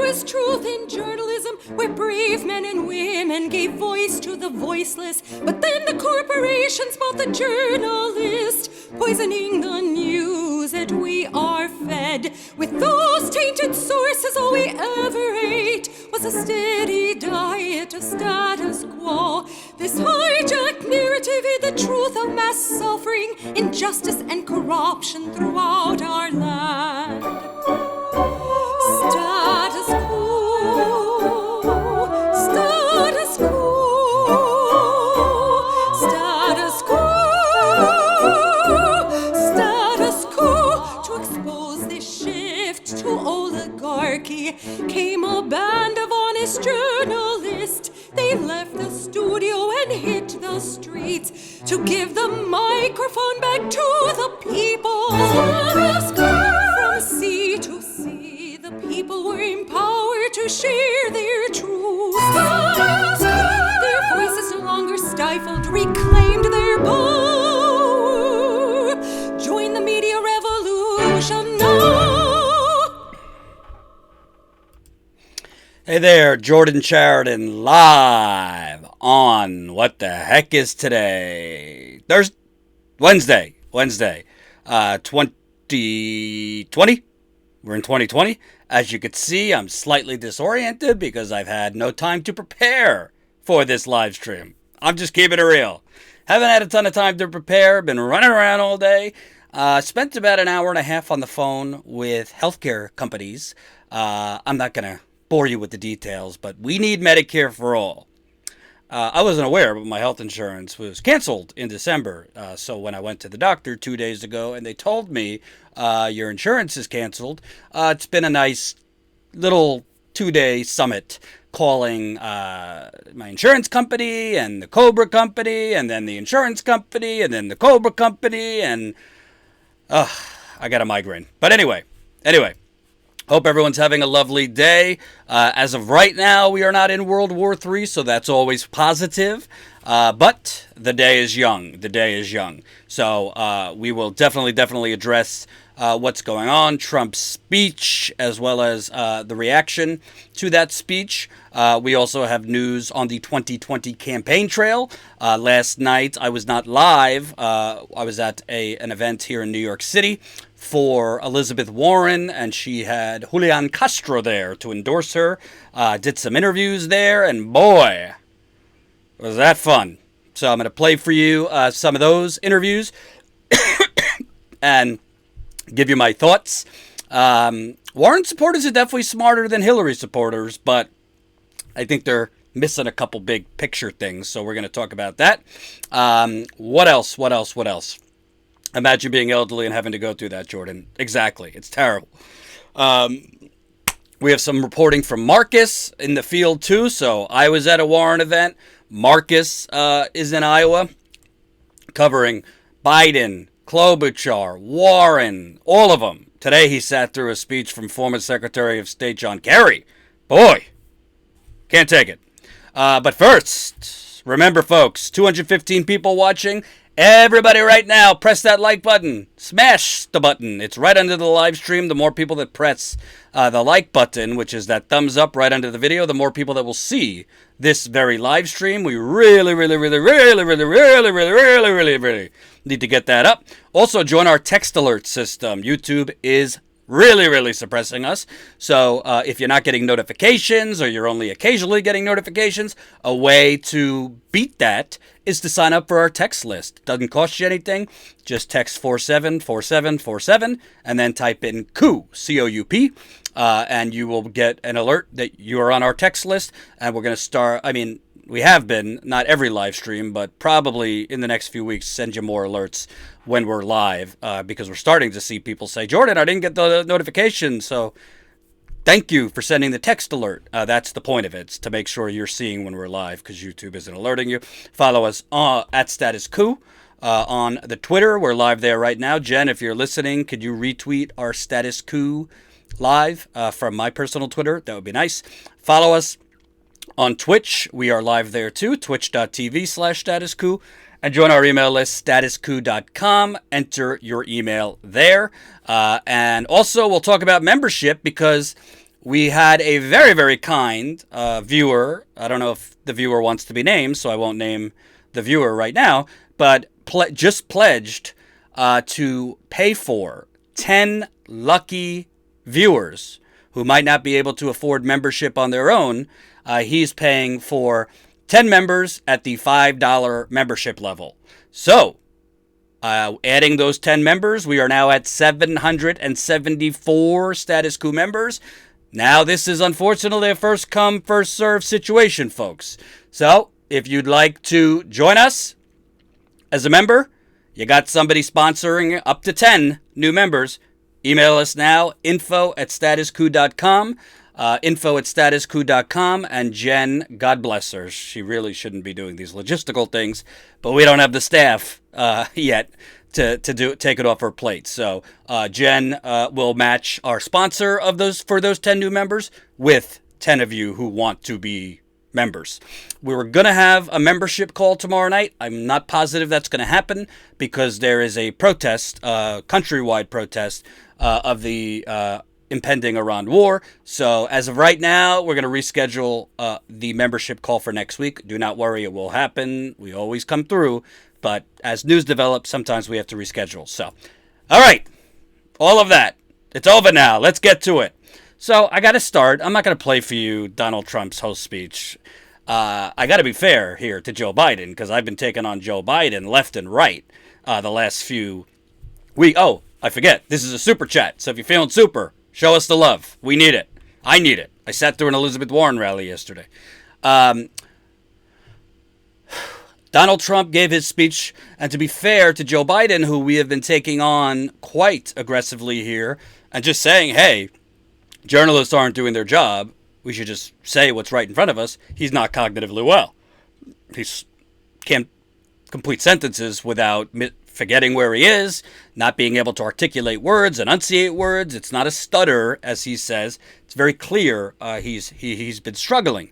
is truth in journalism, where brave men and women gave voice to the voiceless. But then the corporations bought the journalist, poisoning the news that we are fed. With those tainted sources, all we ever ate was a steady diet of status quo. This hijacked narrative hid the truth of mass suffering, injustice, and corruption throughout our land. Status quo, status quo, status quo, status quo. To expose this shift to oligarchy came a band of honest journalists. They left the studio and hit the streets to give the microphone back to the people. From sea to sea, the people were empowered to share their truth. Their voices no longer stifled, reclaimed their power. Join the media revolution now. Hey there, Jordan Sheridan, live on What the Heck is Today? Wednesday, 2020. We're in 2020. As you can see, I'm slightly disoriented because I've had no time to prepare for this live stream. I'm just keeping it real. Haven't had a ton of time to prepare, been running around all day. Spent about an hour and a half on the phone with healthcare companies. I'm not going to bore you with the details, but we need Medicare for all. I wasn't aware, but my health insurance was canceled in December. So when I went to the doctor 2 days ago and they told me, your insurance is canceled, it's been a nice little 2-day summit calling my insurance company and the Cobra company and then the insurance company and then the Cobra company, and I got a migraine. But anyway. Hope everyone's having a lovely day. As of right now, we are not in World War III, so that's always positive. But the day is young. So we will definitely address what's going on, Trump's speech, as well as the reaction to that speech. We also have news on the 2020 campaign trail. Last night, I was not live. I was at an event here in New York City for Elizabeth Warren, and she had Julian Castro there to endorse her. Did some interviews there, and boy, was that fun. So I'm going to play for you some of those interviews and give you my thoughts. Warren supporters are definitely smarter than Hillary supporters, but I think they're missing a couple big picture things, so we're going to talk about that. What else? Imagine being elderly and having to go through that, Jordan. Exactly. It's terrible. We have some reporting from Marcus in the field, too. So I was at a Warren event. Marcus is in Iowa covering Biden, Klobuchar, Warren, all of them. Today he sat through a speech from former Secretary of State John Kerry. Boy, can't take it. But first, remember, folks, 215 people watching. Everybody right now, press that like button. Smash the button. It's right under the live stream. The more people that press the like button, which is that thumbs up right under the video, the more people that will see this very live stream. We really need to get that up. Also, join our text alert system. YouTube is really suppressing us. So if you're not getting notifications or you're only occasionally getting notifications, a way to beat that is to sign up for our text list. Doesn't cost you anything. Just text 474747 and then type in Coup, C-O-U-P, and you will get an alert that you are on our text list. And we're going to start, we have been, not every live stream, but probably in the next few weeks, send you more alerts when we're live, because we're starting to see people say, Jordan, I didn't get the notification, so thank you for sending the text alert. That's the point of it, it's to make sure you're seeing when we're live, because YouTube isn't alerting you. Follow us at Status Coup on the Twitter. We're live there right now. Jen, if you're listening, could you retweet our Status Coup live from my personal Twitter? That would be nice. Follow us on Twitch. We are live there too, twitch.tv/Status Coup. And join our email list, statuscoup.com. Enter your email there. And also, we'll talk about membership, because we had a very, very kind viewer. I don't know if the viewer wants to be named, so I won't name the viewer right now, but just pledged to pay for 10 lucky viewers who might not be able to afford membership on their own. He's paying for 10 members at the $5 membership level. So, adding those 10 members, we are now at 774 Status Coup members. Now, this is unfortunately a first come, first serve situation, folks. So, if you'd like to join us as a member, you got somebody sponsoring up to 10 new members, email us now, info@statuscoup.com. Info@statuscoup.com. And Jen, God bless her. She really shouldn't be doing these logistical things, but we don't have the staff yet to take it off her plate. So Jen will match our sponsor of those for those 10 new members with 10 of you who want to be members. We were going to have a membership call tomorrow night. I'm not positive that's going to happen because there is a protest, countrywide protest of the impending Iran war. So as of right now, we're going to reschedule the membership call for next week. Do not worry, it will happen. We always come through. But as news develops, sometimes we have to reschedule. So, all right, all of that. It's over now. Let's get to it. So I got to start. I'm not going to play for you Donald Trump's host speech. I got to be fair here to Joe Biden because I've been taking on Joe Biden left and right the last few weeks. Oh, I forget. This is a super chat. So if you're feeling super, show us the love. We need it. I need it. I sat through an Elizabeth Warren rally yesterday. Donald Trump gave his speech, and to be fair to Joe Biden, who we have been taking on quite aggressively here, and just saying, hey, journalists aren't doing their job, we should just say what's right in front of us, he's not cognitively well. He can't complete sentences without forgetting where he is, not being able to articulate words, enunciate words. It's not a stutter, as he says. It's very clear he's been struggling.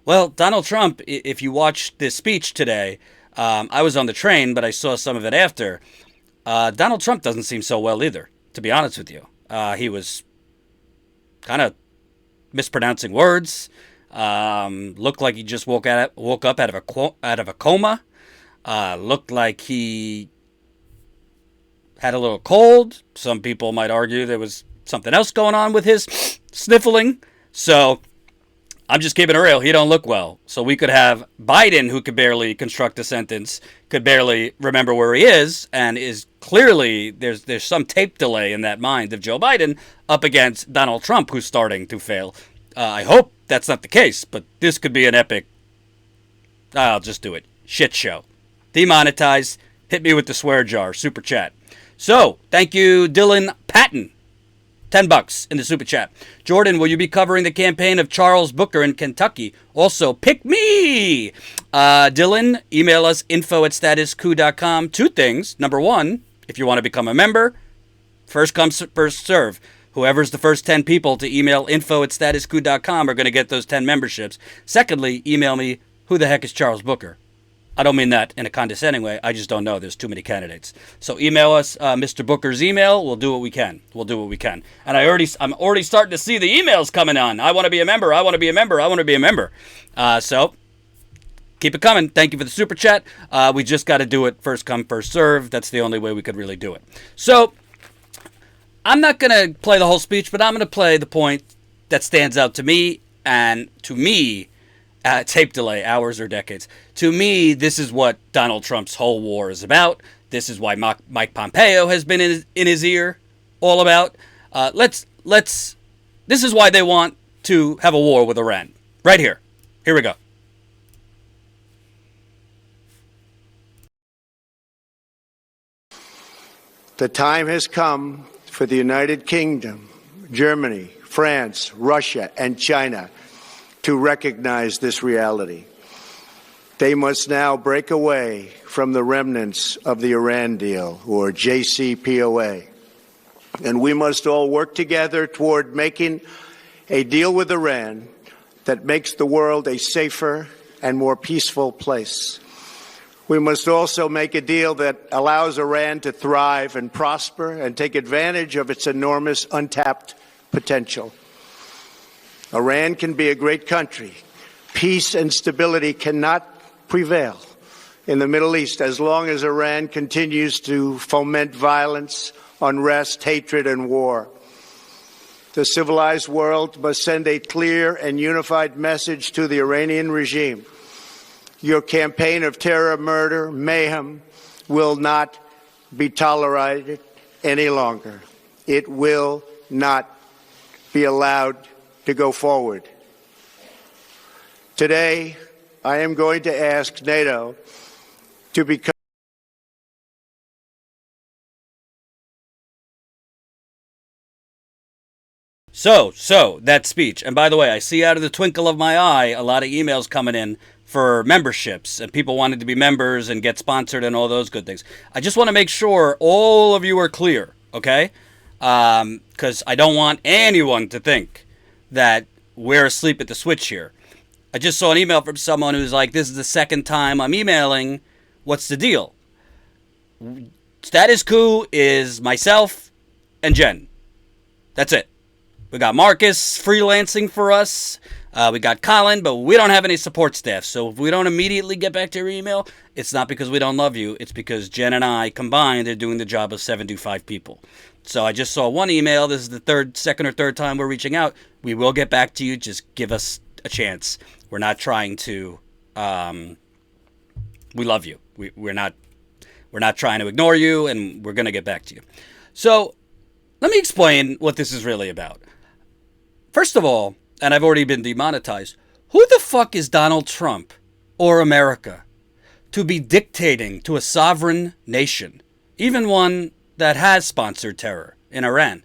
Well, Donald Trump, if you watched this speech today, I was on the train, but I saw some of it after. Donald Trump doesn't seem so well either, to be honest with you. He was kind of mispronouncing words. Looked like he just woke up out of a coma. Looked like he had a little cold. Some people might argue there was something else going on with his sniffling. So I'm just keeping it real. He don't look well. So we could have Biden, who could barely construct a sentence, could barely remember where he is, and is clearly there's some tape delay in that mind of Joe Biden up against Donald Trump, who's starting to fail. I hope that's not the case, but this could be an epic, I'll just do it, shit show. Demonetized. Hit me with the swear jar. Super chat. So, thank you, Dylan Patton. $10 in the super chat. Jordan, will you be covering the campaign of Charles Booker in Kentucky? Also, pick me! Dylan, email us info@statuscoup.com. Two things. Number one, if you want to become a member, first come, first serve. Whoever's the first 10 people to email info@statuscoup.com are going to get those 10 memberships. Secondly, email me, who the heck is Charles Booker? I don't mean that in a condescending way. I just don't know. There's too many candidates. So email us Mr. Booker's email. We'll do what we can. And I'm already starting to see the emails coming on. I want to be a member. I want to be a member. I want to be a member. So keep it coming. Thank you for the super chat. We just got to do it first come, first serve. That's the only way we could really do it. So I'm not going to play the whole speech, but I'm going to play the point that stands out to me. And to me, tape delay, hours or decades. To me, this is what Donald Trump's whole war is about. This is why Mike Pompeo has been in his ear all about. This is why they want to have a war with Iran. Right here. Here we go. The time has come for the United Kingdom, Germany, France, Russia, and China to recognize this reality. They must now break away from the remnants of the Iran deal, or JCPOA. And we must all work together toward making a deal with Iran that makes the world a safer and more peaceful place. We must also make a deal that allows Iran to thrive and prosper and take advantage of its enormous untapped potential. Iran can be a great country. Peace and stability cannot prevail in the Middle East as long as Iran continues to foment violence, unrest, hatred, and war. The civilized world must send a clear and unified message to the Iranian regime. Your campaign of terror, murder, mayhem will not be tolerated any longer. It will not be allowed to go forward. Today, I am going to ask NATO to become So, that speech. And by the way, I see out of the twinkle of my eye a lot of emails coming in for memberships and people wanting to be members and get sponsored and all those good things. I just want to make sure all of you are clear, okay? Because I don't want anyone to think that we're asleep at the switch here. I just saw an email from someone who's like, this is the second time I'm emailing. What's the deal? Status Coup is myself and Jen. That's it. We got Marcus freelancing for us. We got Colin, but we don't have any support staff. So if we don't immediately get back to your email, it's not because we don't love you. It's because Jen and I combined are doing the job of 75 people. So I just saw one email. This is the second or third time we're reaching out. We will get back to you. Just give us a chance. We're not trying to. We love you. We're not trying to ignore you, and we're gonna get back to you. So let me explain what this is really about. First of all, and I've already been demonetized, who the fuck is Donald Trump or America to be dictating to a sovereign nation, even one that has sponsored terror in Iran?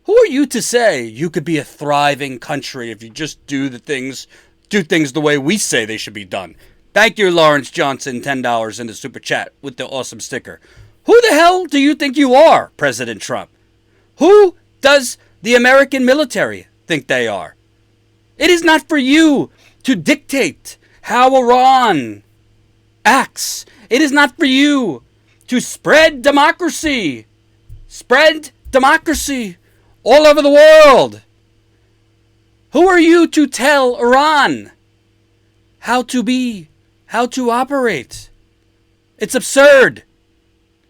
Who are you to say you could be a thriving country if you just do things the way we say they should be done? Thank you, Lawrence Johnson, $10 in the super chat with the awesome sticker. Who the hell do you think you are, President Trump? Who does the American military think they are? It is not for you to dictate how Iran acts. It is not for you to spread democracy. Spread democracy all over the world. Who are you to tell Iran how to be, how to operate? It's absurd.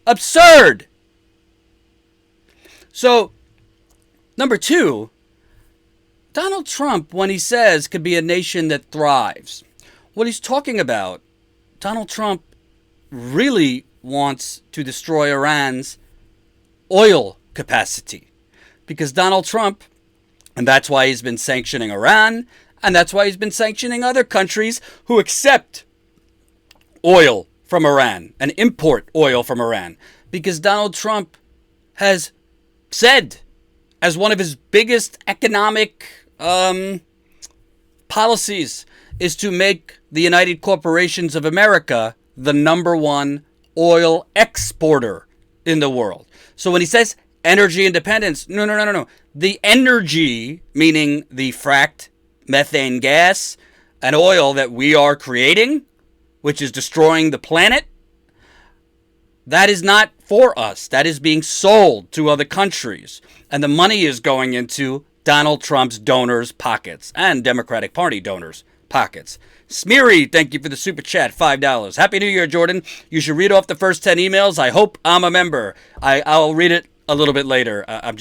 Absurd. So, number two, Donald Trump, when he says could be a nation that thrives, what he's talking about, Donald Trump really wants to destroy Iran's oil capacity. Because Donald Trump, and that's why he's been sanctioning Iran, and that's why he's been sanctioning other countries who accept oil from Iran and import oil from Iran. Because Donald Trump has said, as one of his biggest economic policies, is to make the United Corporations of America the number one oil exporter in the world. So when he says energy independence, no. The energy, meaning the fracked methane gas and oil that we are creating, which is destroying the planet, that is not for us. That is being sold to other countries. And the money is going into Donald Trump's donors' pockets and Democratic Party donors' pockets. Smeary, thank you for the super chat, $5. Happy New Year, Jordan. You should read off the first 10 emails. I hope I'm a member. I'll read it a little bit later. I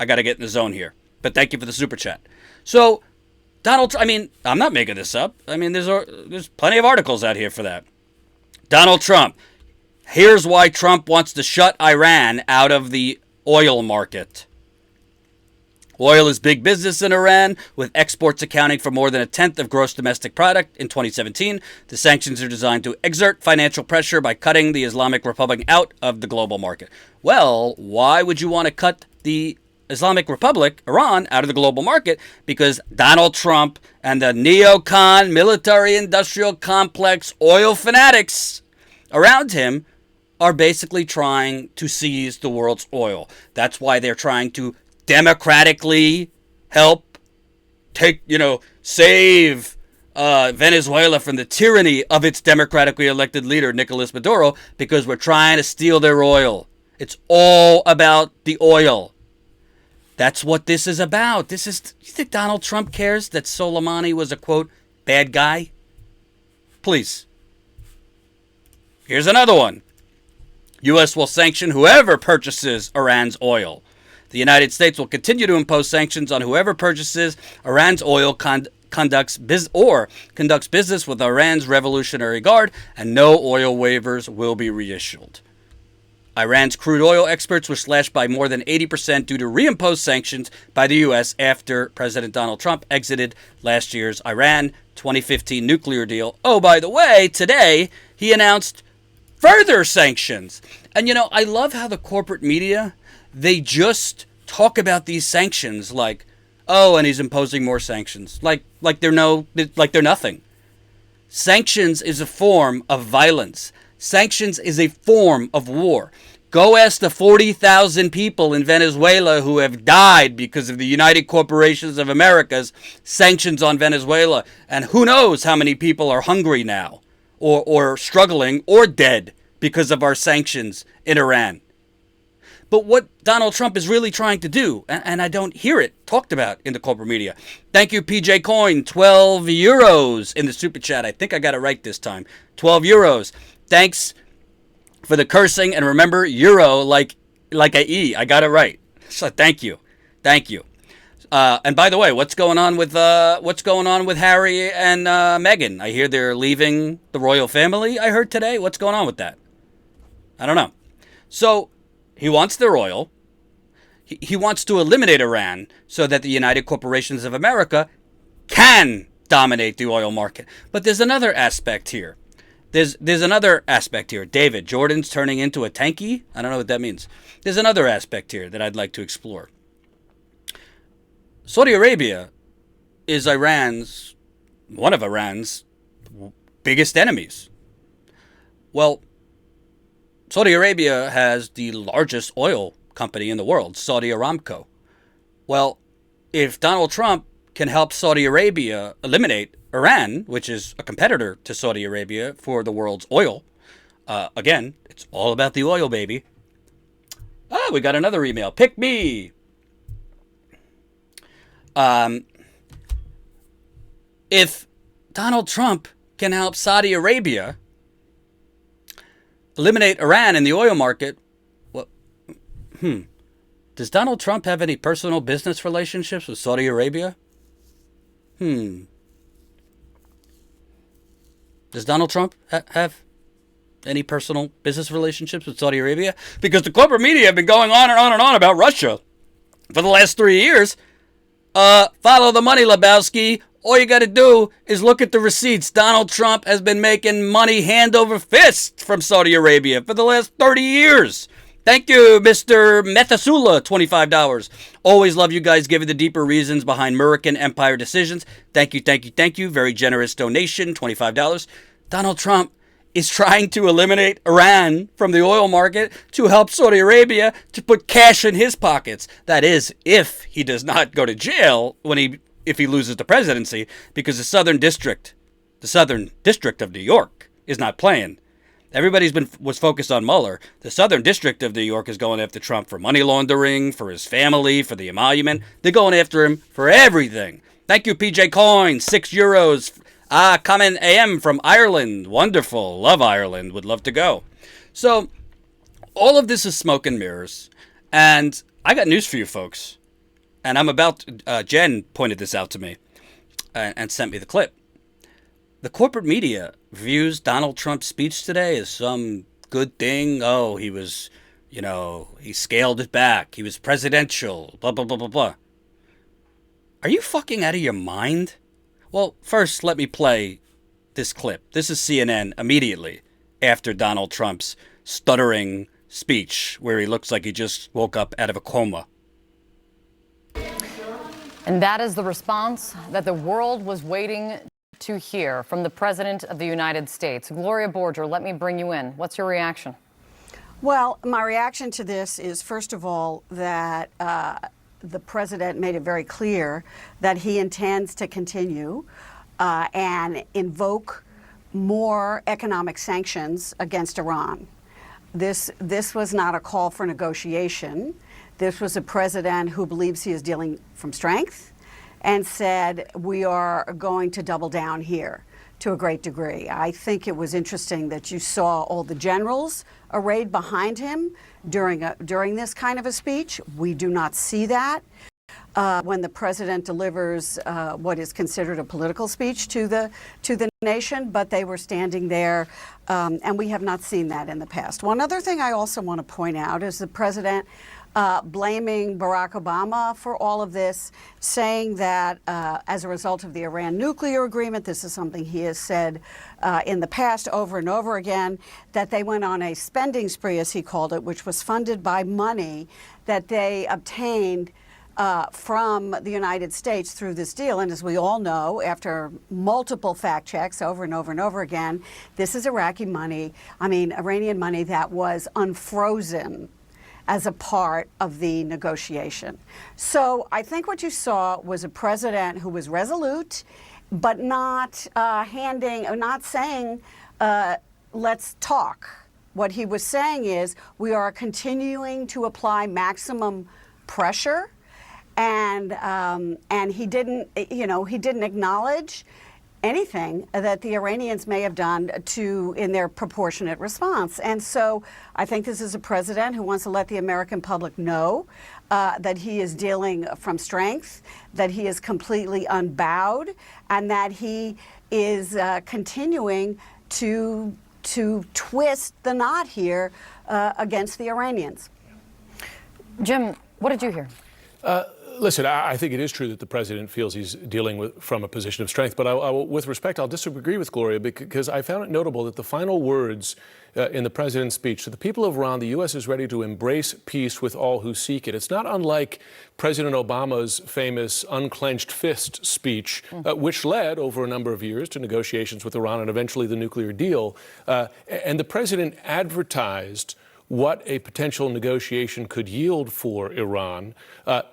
got to get in the zone here. But thank you for the super chat. So, I'm not making this up. There's plenty of articles out here for that. Donald Trump. Here's why Trump wants to shut Iran out of the oil market. Oil is big business in Iran, with exports accounting for more than a tenth of gross domestic product in 2017. The sanctions are designed to exert financial pressure by cutting the Islamic Republic out of the global market. Well, why would you want to cut the Islamic Republic, Iran, out of the global market? Because Donald Trump and the neocon military-industrial complex oil fanatics around him are basically trying to seize the world's oil. That's why they're trying to democratically help save Venezuela from the tyranny of its democratically elected leader, Nicolas Maduro, because we're trying to steal their oil. It's all about the oil. That's what this is about. You think Donald Trump cares that Soleimani was a, quote, bad guy? Please. Here's another one. U.S. will sanction whoever purchases Iran's oil. The United States will continue to impose sanctions on whoever purchases Iran's oil, conducts business with Iran's Revolutionary Guard, and no oil waivers will be reissued. Iran's crude oil exports were slashed by more than 80% due to reimposed sanctions by the U.S. after President Donald Trump exited last year's Iran 2015 nuclear deal. Oh, by the way, today he announced further sanctions. And, I love how the corporate media, they just talk about these sanctions like, oh, and he's imposing more sanctions. Like they're nothing. Sanctions is a form of violence. Sanctions is a form of war. Go ask the 40,000 people in Venezuela who have died because of the United Corporations of America's sanctions on Venezuela. And who knows how many people are hungry now or struggling or dead because of our sanctions in Iran. But what Donald Trump is really trying to do, and I don't hear it talked about in the corporate media. Thank you, PJ Coin, 12 euros in the super chat. I think I got it right this time. 12 euros. Thanks for the cursing, and remember, euro like a E. I got it right. So thank you. And by the way, what's going on with Harry and Meghan? I hear they're leaving the royal family. I heard today. What's going on with that? I don't know. So he wants their oil. He wants to eliminate Iran so that the United Corporations of America can dominate the oil market. But there's another aspect here. There's another aspect here. David, Jordan's turning into a tanky? I don't know what that means. There's another aspect here that I'd like to explore. Saudi Arabia is one of Iran's biggest enemies. Well, Saudi Arabia has the largest oil company in the world, Saudi Aramco. Well, if Donald Trump can help Saudi Arabia eliminate Iran, which is a competitor to Saudi Arabia for the world's oil, again, it's all about the oil, baby. We got another email. Pick me. If Donald Trump can help Saudi Arabia eliminate Iran in the oil market, does Donald Trump have any personal business relationships with Saudi Arabia? Does Donald Trump have any personal business relationships with Saudi Arabia? Because the corporate media have been going on and on and on about Russia for the last 3 years. Follow the money, Lebowski. All you got to do is look at the receipts. Donald Trump has been making money hand over fist from Saudi Arabia for the last 30 years. Thank you, Mr. Methasula, $25. Always love you guys giving the deeper reasons behind American empire decisions. Thank you. Very generous donation, $25. Donald Trump is trying to eliminate Iran from the oil market to help Saudi Arabia to put cash in his pockets. That is, if he does not go to jail if he loses the presidency, because the Southern District of New York is not playing. Everybody's was focused on Mueller. The Southern District of New York is going after Trump for money laundering, for his family, for the emolument. They're going after him for everything. Thank you, PJ Coin, 6 euros. Common AM from Ireland. Wonderful. Love Ireland. Would love to go. So, all of this is smoke and mirrors. And I got news for you folks. And Jen pointed this out to me and sent me the clip. The corporate media views Donald Trump's speech today as some good thing. Oh, he was, he scaled it back. He was presidential, blah, blah, blah, blah, blah. Are you fucking out of your mind? Well, first, let me play this clip. This is CNN immediately after Donald Trump's stuttering speech where he looks like he just woke up out of a coma. And that is the response that the world was waiting to hear from the President of the United States. Gloria Borger, let me bring you in. What's your reaction? Well, my reaction to this is, first of all, that the President made it very clear that he intends to continue and invoke more economic sanctions against Iran. This was not a call for negotiation. This was a president who believes he is dealing from strength and said, we are going to double down here to a great degree. I think it was interesting that you saw all the generals arrayed behind him during this kind of a speech. We do not see that when the president delivers what is considered a political speech to the nation, but they were standing there, and we have not seen that in the past. One other thing I also want to point out is the president blaming Barack Obama for all of this, saying that as a result of the Iran nuclear agreement, this is something he has said in the past over and over again, that they went on a spending spree, as he called it, which was funded by money that they obtained from the United States through this deal. And as we all know, after multiple fact checks over and over and over again, this is Iranian money that was unfrozen as a part of the negotiation. So I think what you saw was a president who was resolute, but not saying, let's talk. What he was saying is, we are continuing to apply maximum pressure, and he didn't acknowledge anything that the Iranians may have done in their proportionate response. And so I think this is a president who wants to let the American public know that he is dealing from strength, that he is completely unbowed, and that he is continuing to twist the knot here against the Iranians. Jim, what did you hear? Listen, I think it is true that the president feels he's dealing from a position of strength. But with respect, I'll disagree with Gloria, because I found it notable that the final words in the president's speech, to the people of Iran, the U.S. is ready to embrace peace with all who seek it. It's not unlike President Obama's famous unclenched fist speech, which led over a number of years to negotiations with Iran and eventually the nuclear deal. And the president advertised what a potential negotiation could yield for Iran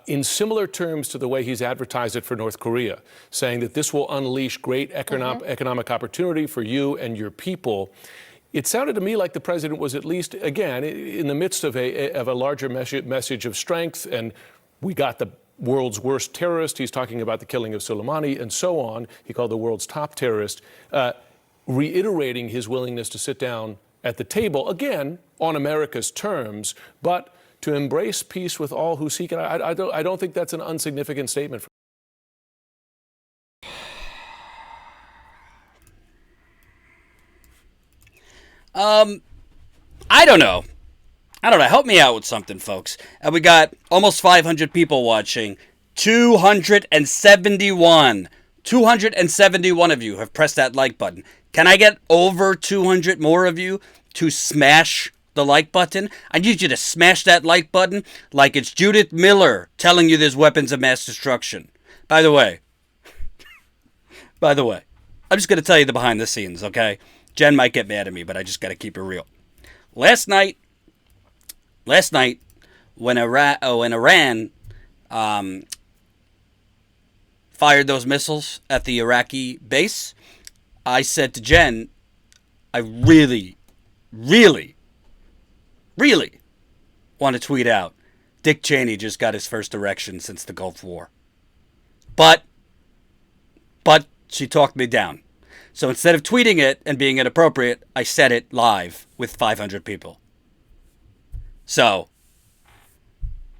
in similar terms to the way he's advertised it for North Korea, saying that this will unleash great economic opportunity for you and your people. It sounded to me like the president was at least, again, in the midst of a larger message of strength, and we got the world's worst terrorist. He's talking about the killing of Soleimani and so on. He called the world's top terrorist, reiterating his willingness to sit down at the table, again, on America's terms, but to embrace peace with all who seek it. I don't think that's an insignificant statement. I don't know. Help me out with something, folks. We got almost 500 people watching. 271 of you have pressed that like button. Can I get over 200 more of you to smash the like button? I need you to smash that like button like it's Judith Miller telling you there's weapons of mass destruction. By the way, I'm just going to tell you the behind the scenes, okay? Jen might get mad at me, but I just got to keep it real. Last night, when Iran fired those missiles at the Iraqi base, I said to Jen, I really, really, really want to tweet out, Dick Cheney just got his first erection since the Gulf War. But she talked me down. So instead of tweeting it and being inappropriate, I said it live with 500 people. So,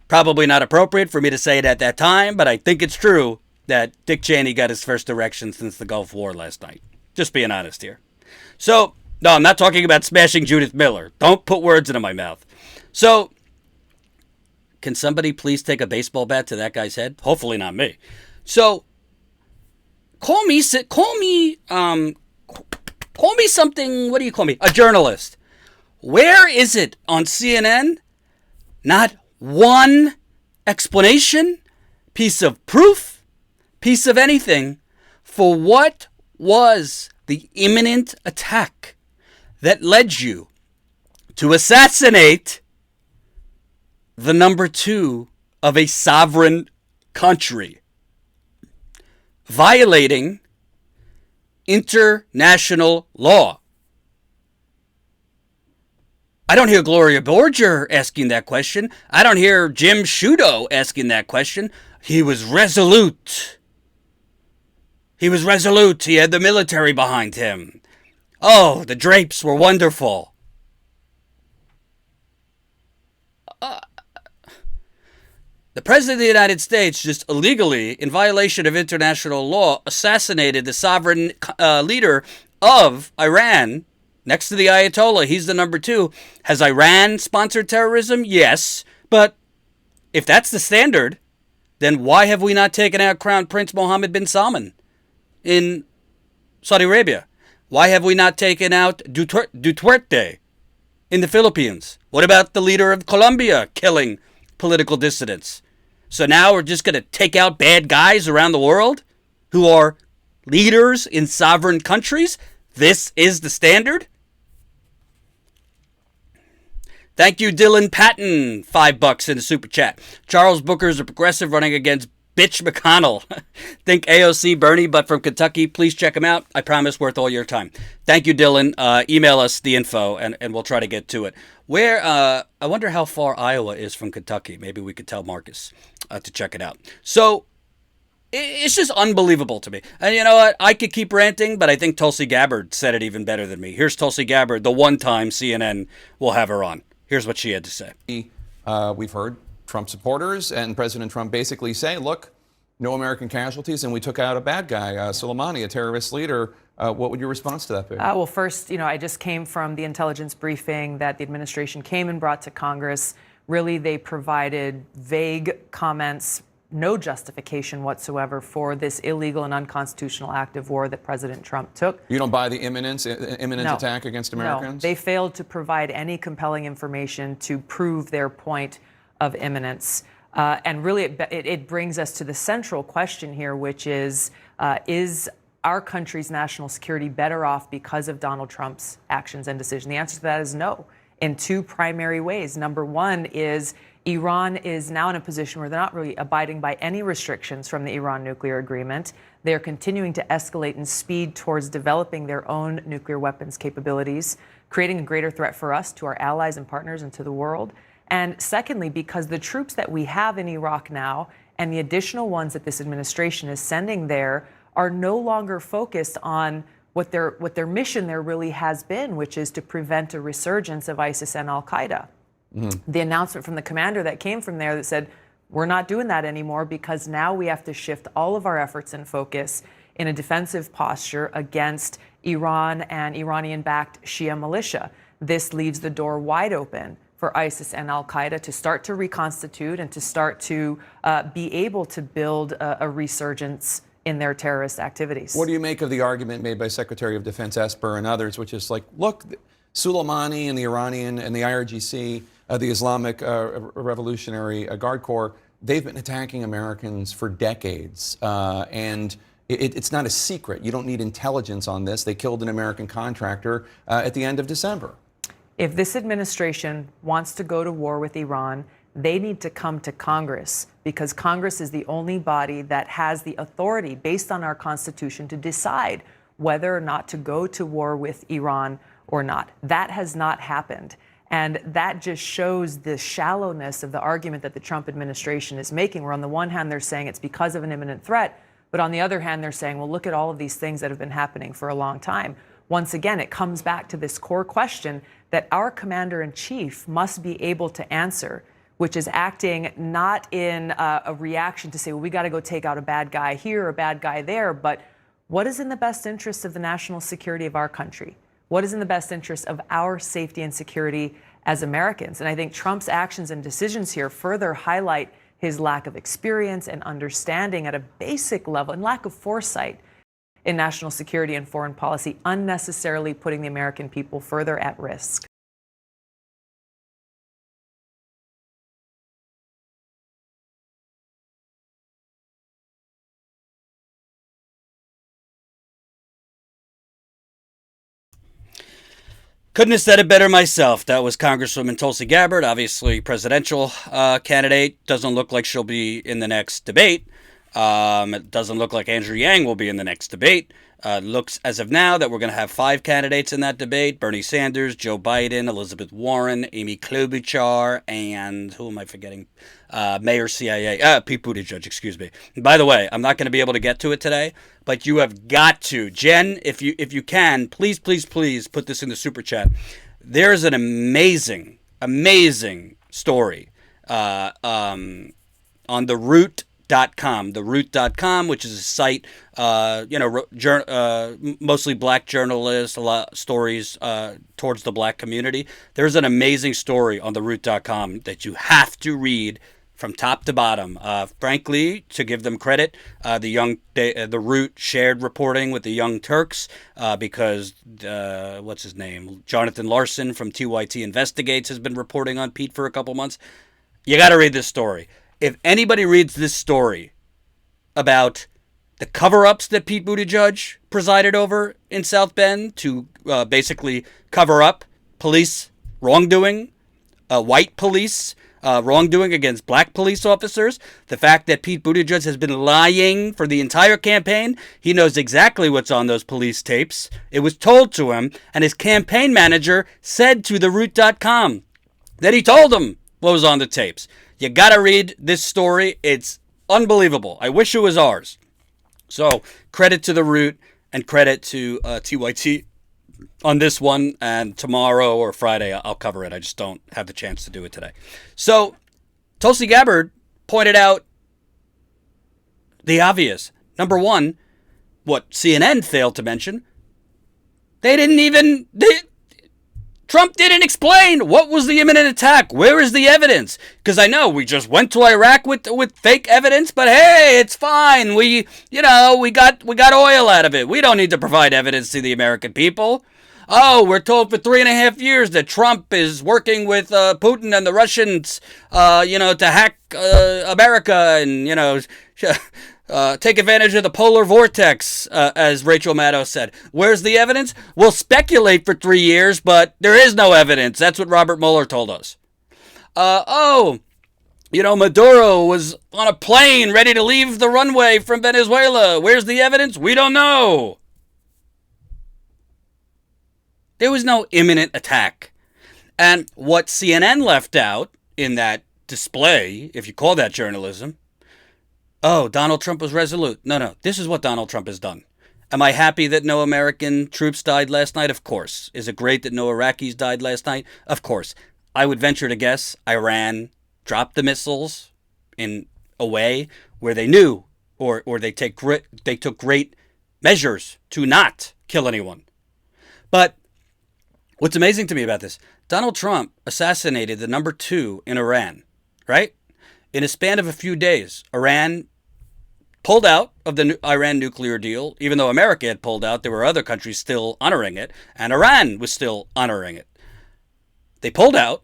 probably not appropriate for me to say it at that time, but I think it's true that Dick Cheney got his first erection since the Gulf War last night. Just being honest here. So, no, I'm not talking about smashing Judith Miller. Don't put words into my mouth. So, can somebody please take a baseball bat to that guy's head? Hopefully not me. So, call me something, what do you call me? A journalist. Where is it on CNN? Not one explanation, piece of proof, piece of anything for what was the imminent attack that led you to assassinate the number 2 of a sovereign country, violating international law. I don't hear Gloria Borger asking that question. I don't hear Jim Sciutto asking that question. He was resolute. He was resolute. He had the military behind him. Oh, the drapes were wonderful. The President of the United States just illegally, in violation of international law, assassinated the sovereign leader of Iran. Next to the Ayatollah, he's the number 2. Has Iran sponsored terrorism? Yes. But if that's the standard, then why have we not taken out Crown Prince Mohammed bin Salman in Saudi Arabia? Why have we not taken out Duterte in the Philippines? What about the leader of Colombia killing political dissidents? So now we're just going to take out bad guys around the world who are leaders in sovereign countries? This is the standard? Thank you, Dylan Patton. $5 in the super chat. Charles Booker's a progressive running against Bitch McConnell. Think AOC Bernie, but from Kentucky. Please check him out. I promise worth all your time. Thank you, Dylan. Email us the info, and we'll try to get to it. I wonder how far Iowa is from Kentucky. Maybe we could tell Marcus to check it out. So it's just unbelievable to me. And you know what? I could keep ranting, but I think Tulsi Gabbard said it even better than me. Here's Tulsi Gabbard, the one time CNN will have her on. Here's what she had to say. We've heard Trump supporters and President Trump basically say, look, no American casualties, and we took out a bad guy, Soleimani, a terrorist leader. What would your response to that be? Well, first, I just came from the intelligence briefing that the administration came and brought to Congress. Really, they provided vague comments, no justification whatsoever for this illegal and unconstitutional act of war that President Trump took. You don't buy the imminent attack against Americans? No, they failed to provide any compelling information to prove their point of imminence. And really, it brings us to the central question here, which is our country's national security better off because of Donald Trump's actions and decisions? The answer to that is no, in 2 primary ways. Number one is Iran is now in a position where they're not really abiding by any restrictions from the Iran nuclear agreement. They're continuing to escalate in speed towards developing their own nuclear weapons capabilities, creating a greater threat for us, to our allies and partners, and to the world. And secondly, because the troops that we have in Iraq now and the additional ones that this administration is sending there are no longer focused on what their mission there really has been, which is to prevent a resurgence of ISIS and al-Qaeda. The announcement from the commander that came from there that said, we're not doing that anymore because now we have to shift all of our efforts and focus in a defensive posture against Iran and Iranian-backed Shia militia. This leaves the door wide open for ISIS and al-Qaeda to start to reconstitute and to start to be able to build a resurgence in their terrorist activities. What do you make of the argument made by Secretary of Defense Esper and others, which is like, look, Soleimani and the Iranian and the IRGC, the Islamic Revolutionary Guard Corps, they've been attacking Americans for decades. And it's not a secret. You don't need intelligence on this. They killed an American contractor at the end of December. If this administration wants to go to war with Iran, they need to come to Congress, because Congress is the only body that has the authority, based on our Constitution, to decide whether or not to go to war with Iran or not. That has not happened. And that just shows the shallowness of the argument that the Trump administration is making, where on the one hand they're saying it's because of an imminent threat, but on the other hand they're saying, well, look at all of these things that have been happening for a long time. Once again, it comes back to this core question that our commander-in-chief must be able to answer, which is acting not in a reaction to say, well, we got to go take out a bad guy here, a bad guy there, but what is in the best interest of the national security of our country? What is in the best interest of our safety and security as Americans? And I think Trump's actions and decisions here further highlight his lack of experience and understanding at a basic level, and lack of foresight in national security and foreign policy, unnecessarily putting the American people further at risk. Couldn't have said it better myself. That was Congresswoman Tulsi Gabbard, obviously presidential candidate. Doesn't look like she'll be in the next debate. It doesn't look like Andrew Yang will be in the next debate. Looks as of now that we're going to have 5 candidates in that debate: Bernie Sanders, Joe Biden, Elizabeth Warren, Amy Klobuchar, and who am I forgetting? Mayor CIA, Pete Buttigieg, excuse me. By the way, I'm not going to be able to get to it today, but you have got to. Jen, if you can, please put this in the super chat. There's an amazing story on the Root.com, which is a site, mostly black journalists, a lot of stories towards the black community. There's an amazing story on the Root.com that you have to read from top to bottom. Frankly, to give them credit, the Root shared reporting with the Young Turks because what's his name? Jonathan Larson from TYT Investigates has been reporting on Pete for a couple months. You got to read this story. If anybody reads this story about the cover-ups that Pete Buttigieg presided over in South Bend to basically cover up police wrongdoing, white police wrongdoing against black police officers, the fact that Pete Buttigieg has been lying for the entire campaign, he knows exactly what's on those police tapes. It was told to him, and his campaign manager said to the Root.com that he told him what was on the tapes. You gotta read this story. It's unbelievable. I wish it was ours. So, credit to the Root and credit to TYT on this one. And tomorrow or Friday, I'll cover it. I just don't have the chance to do it today. So, Tulsi Gabbard pointed out the obvious. Number one, what CNN failed to mention, Trump didn't explain what was the imminent attack. Where is the evidence? Because I know we just went to Iraq with fake evidence, but hey, it's fine. We got oil out of it. We don't need to provide evidence to the American people. Oh, we're told for 3.5 years that Trump is working with Putin and the Russians, to hack America and take advantage of the polar vortex, as Rachel Maddow said. Where's the evidence? We'll speculate for 3 years, but there is no evidence. That's what Robert Mueller told us. Maduro was on a plane ready to leave the runway from Venezuela. Where's the evidence? We don't know. There was no imminent attack. And what CNN left out in that display, if you call that journalism, oh, Donald Trump was resolute. No. This is what Donald Trump has done. Am I happy that no American troops died last night? Of course. Is it great that no Iraqis died last night? Of course. I would venture to guess Iran dropped the missiles in a way where they knew or they took great measures to not kill anyone. But what's amazing to me about this, Donald Trump assassinated the number 2 in Iran, right? In a span of a few days, Iran pulled out of the Iran nuclear deal. Even though America had pulled out, there were other countries still honoring it, and Iran was still honoring it. They pulled out.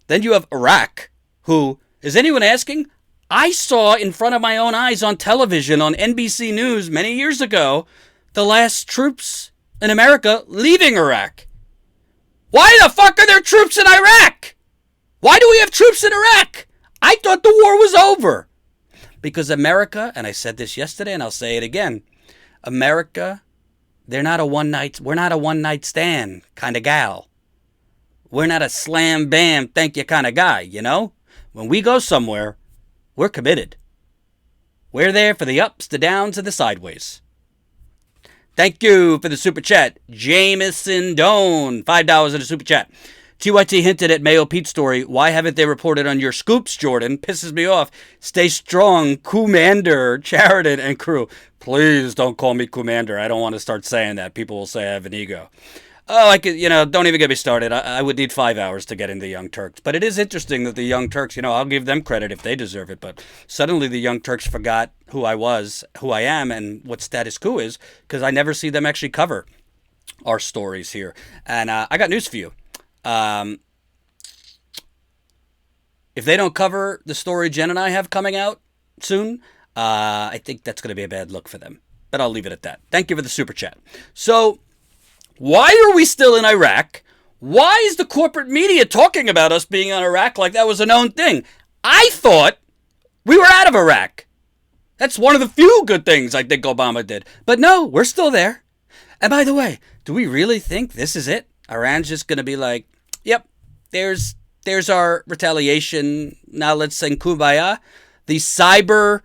Then you have Iraq, who, is anyone asking? I saw in front of my own eyes on television on NBC News many years ago the last troops in America leaving Iraq. Why the fuck are there troops in Iraq? Why do we have troops in Iraq? I thought the war was over. Because America, and I said this yesterday and I'll say it again, America, we're not a one-night stand kind of gal. We're not a slam bam thank you kind of guy, you know? When we go somewhere, we're committed. We're there for the ups, the downs, and the sideways. Thank you for the super chat. Jameson Doan, $5 in the super chat. TYT hinted at Mayo Pete's story. Why haven't they reported on your scoops, Jordan? Pisses me off. Stay strong, Commander, Sheridan, and crew. Please don't call me Commander. I don't want to start saying that. People will say I have an ego. Oh, I could, don't even get me started. I would need 5 hours to get into the Young Turks. But it is interesting that the Young Turks, I'll give them credit if they deserve it. But suddenly the Young Turks forgot who I was, who I am, and what status quo is, because I never see them actually cover our stories here. And I got news for you. If they don't cover the story Jen and I have coming out soon, I think that's going to be a bad look for them. But I'll leave it at that. Thank you for the super chat. So, why are we still in Iraq? Why is the corporate media talking about us being in Iraq like that was a known thing? I thought we were out of Iraq. That's one of the few good things I think Obama did. But no, we're still there. And by the way, do we really think this is it? Iran's just going to be like, yep, there's our retaliation. Now let's sing Kumbaya. The cyber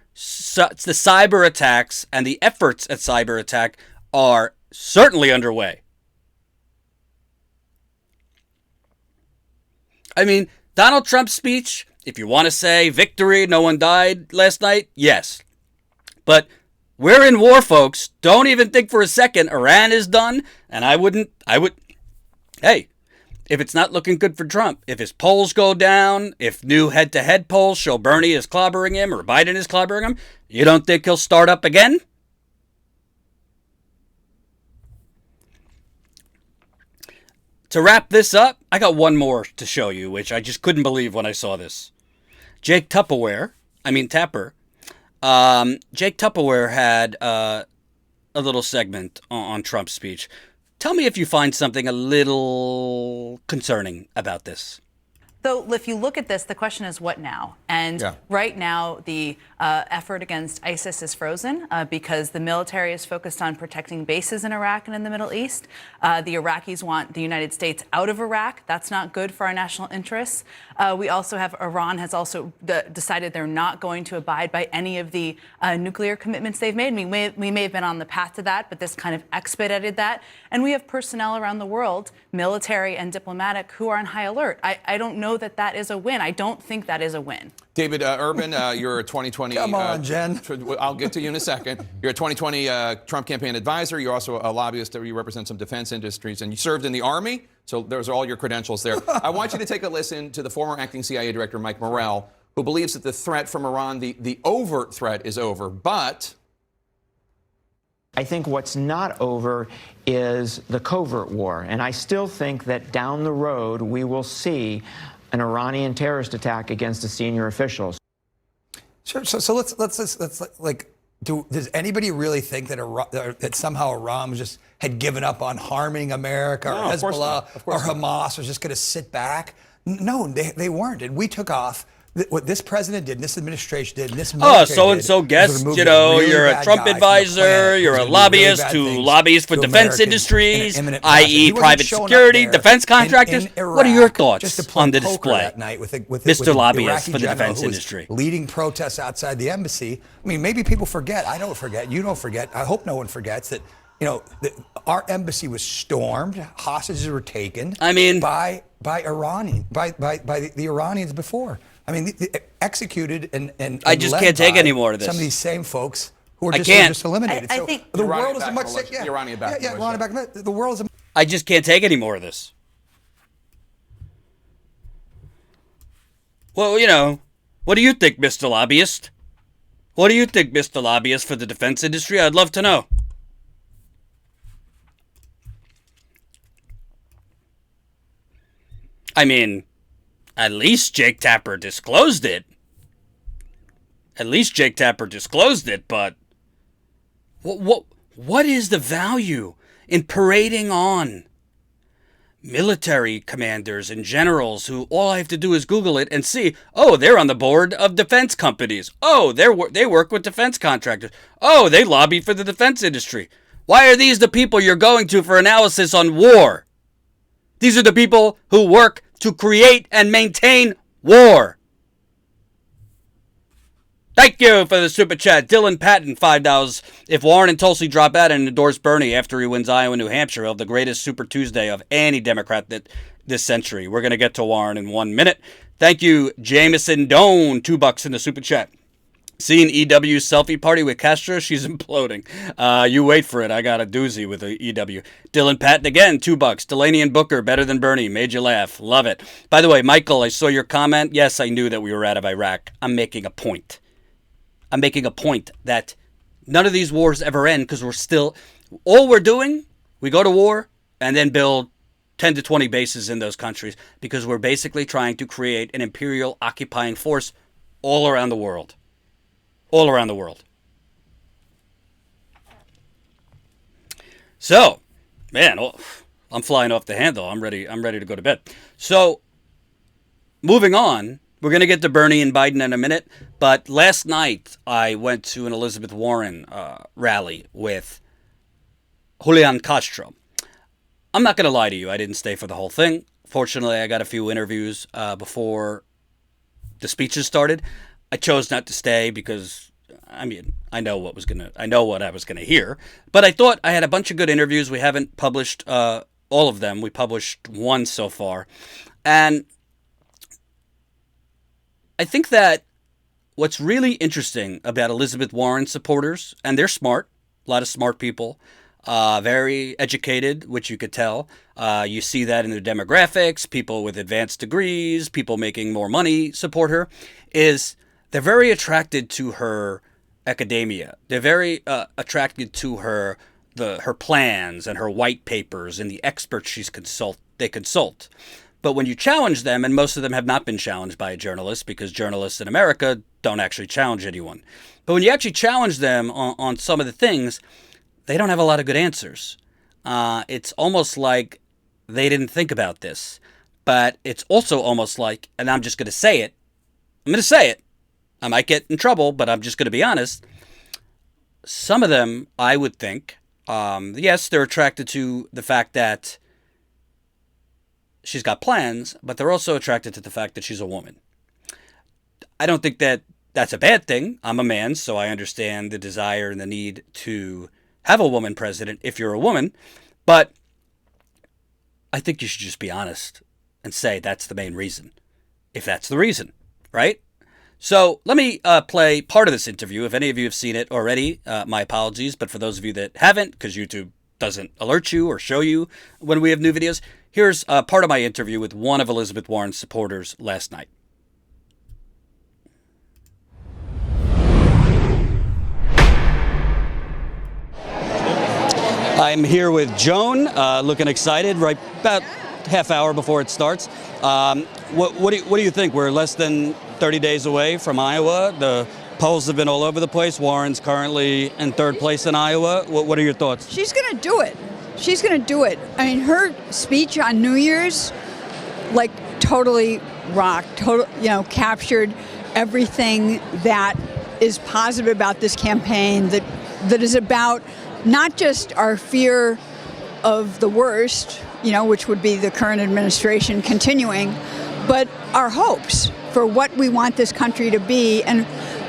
attacks and the efforts at cyber attack are certainly underway. I mean, Donald Trump's speech, if you want to say victory, no one died last night, yes. But we're in war, folks. Don't even think for a second Iran is done. And hey, if it's not looking good for Trump, if his polls go down, if new head-to-head polls show Bernie is clobbering him or Biden is clobbering him, you don't think he'll start up again? To wrap this up, I got one more to show you, which I just couldn't believe when I saw this. Jake Tapper, Jake Tapper had a little segment on Trump's speech. Tell me if you find something a little concerning about this. So if you look at this, the question is what now? And right now, the effort against ISIS is frozen because the military is focused on protecting bases in Iraq and in the Middle East. The Iraqis want the United States out of Iraq. That's not good for our national interests. We also have Iran has also decided they're not going to abide by any of the nuclear commitments they've made. We may have been on the path to that, but this kind of expedited that. And we have personnel around the world, military and diplomatic, who are on high alert. I don't know that is a win. I don't think that is a win. David Urban, you're a 2020. Come on, Jen. I'll get to you in a second. You're a 2020 Trump campaign advisor. You're also a lobbyist. You represent some defense industries, and you served in the Army. So those are all your credentials there. I want you to take a listen to the former acting CIA director, Mike Morrell, who believes that the threat from Iran, the overt threat, is over. But I think what's not over is the covert war. And I still think that down the road, we will see an Iranian terrorist attack against a senior official. Sure. So let's does anybody really think that that somehow Iran had given up on harming America, or Hezbollah, or Hamas was just going to sit back? No, they weren't. And we took off. What this president did, and this administration did, and this military so-and-so guest, you're a Trump advisor, you're a lobbyist who lobbies for defense industries, i.e. private security, defense contractors. What are your thoughts on the display, Mr. Lobbyist for the defense industry? Leading protests outside the embassy. I mean, maybe people forget. I don't forget. You don't forget. I hope no one forgets that, our embassy was stormed. Hostages were taken. By the Iranians before. I mean, executed and I just can't take any more of this. Some of these same folks who are just eliminated. I think the world is a much Iranian back. The world is. I just can't take any more of this. Well, what do you think, Mr. Lobbyist? What do you think, Mr. Lobbyist, for the defense industry? I'd love to know. I mean, at least Jake Tapper disclosed it. But what is the value in parading on military commanders and generals who all I have to do is Google it and see, oh, they're on the board of defense companies. Oh, they work with defense contractors. Oh, they lobby for the defense industry. Why are these the people you're going to for analysis on war? These are the people who work to create and maintain war. Thank you for the super chat. Dylan Patton, $5. If Warren and Tulsi drop out and endorse Bernie after he wins Iowa and New Hampshire, he'll have the greatest Super Tuesday of any Democrat this century. We're going to get to Warren in 1 minute. Thank you, Jameson Doan, $2 in the super chat. Seeing EW's selfie party with Castro, she's imploding. You wait for it. I got a doozy with the EW. Dylan Patton again, $2. Delaney and Booker, better than Bernie. Made you laugh. Love it. By the way, Michael, I saw your comment. Yes, I knew that we were out of Iraq. I'm making a point. That none of these wars ever end because all we're doing, we go to war and then build 10 to 20 bases in those countries because we're basically trying to create an imperial occupying force all around the world. So, man, I'm flying off the handle. I'm ready to go to bed. So, moving on, We're going to get to Bernie and Biden in a minute, but last night I went to an Elizabeth Warren rally with Julian Castro. I'm not going to lie to you. I didn't stay for the whole thing. Fortunately, I got a few interviews before the speeches started. I chose not to stay because, I mean, I know what I was gonna hear. But I thought I had a bunch of good interviews. We haven't published all of them. We published one so far, and I think that what's really interesting about Elizabeth Warren supporters, and they're smart, a lot of smart people, very educated, which you could tell. You see that in their demographics. People with advanced degrees, people making more money support her. They're very attracted to her academia. They're very attracted to her plans and her white papers and the experts they consult. But when you challenge them, and most of them have not been challenged by a journalist because journalists in America don't actually challenge anyone. But when you actually challenge them on some of the things, they don't have a lot of good answers. It's almost like they didn't think about this. But it's also almost like, and I'm just going to say it, I might get in trouble, but I'm just going to be honest. Some of them, I would think, yes, they're attracted to the fact that she's got plans, but they're also attracted to the fact that she's a woman. I don't think that that's a bad thing. I'm a man, so I understand the desire and the need to have a woman president if you're a woman. But I think you should just be honest and say that's the main reason, if that's the reason, right? So let me play part of this interview. If any of you have seen it already, my apologies. But for those of you that haven't, because YouTube doesn't alert you or show you when we have new videos, here's part of my interview with one of Elizabeth Warren's supporters last night. I'm here with Joan, looking excited, right about half hour before it starts. What do you think? We're less than 30 days away from Iowa. The polls have been all over the place. Warren's currently in third place in Iowa. What are your thoughts? She's going to do it. She's going to do it. I mean, her speech on New Year's, like, totally rocked, captured everything that is positive about this campaign, that is about not just our fear of the worst, which would be the current administration continuing, but our hopes for what we want this country to be. And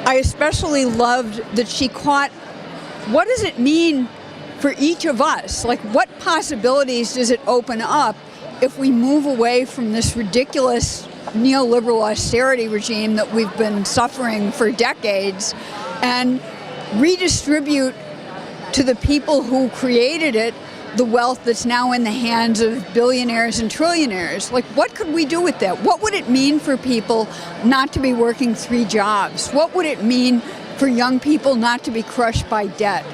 I especially loved that she caught, what does it mean for each of us? Like, what possibilities does it open up if we move away from this ridiculous neoliberal austerity regime that we've been suffering for decades and redistribute to the people who created it the wealth that's now in the hands of billionaires and trillionaires? Like, what could we do with that? What would it mean for people not to be working 3 jobs? What would it mean for young people not to be crushed by debt?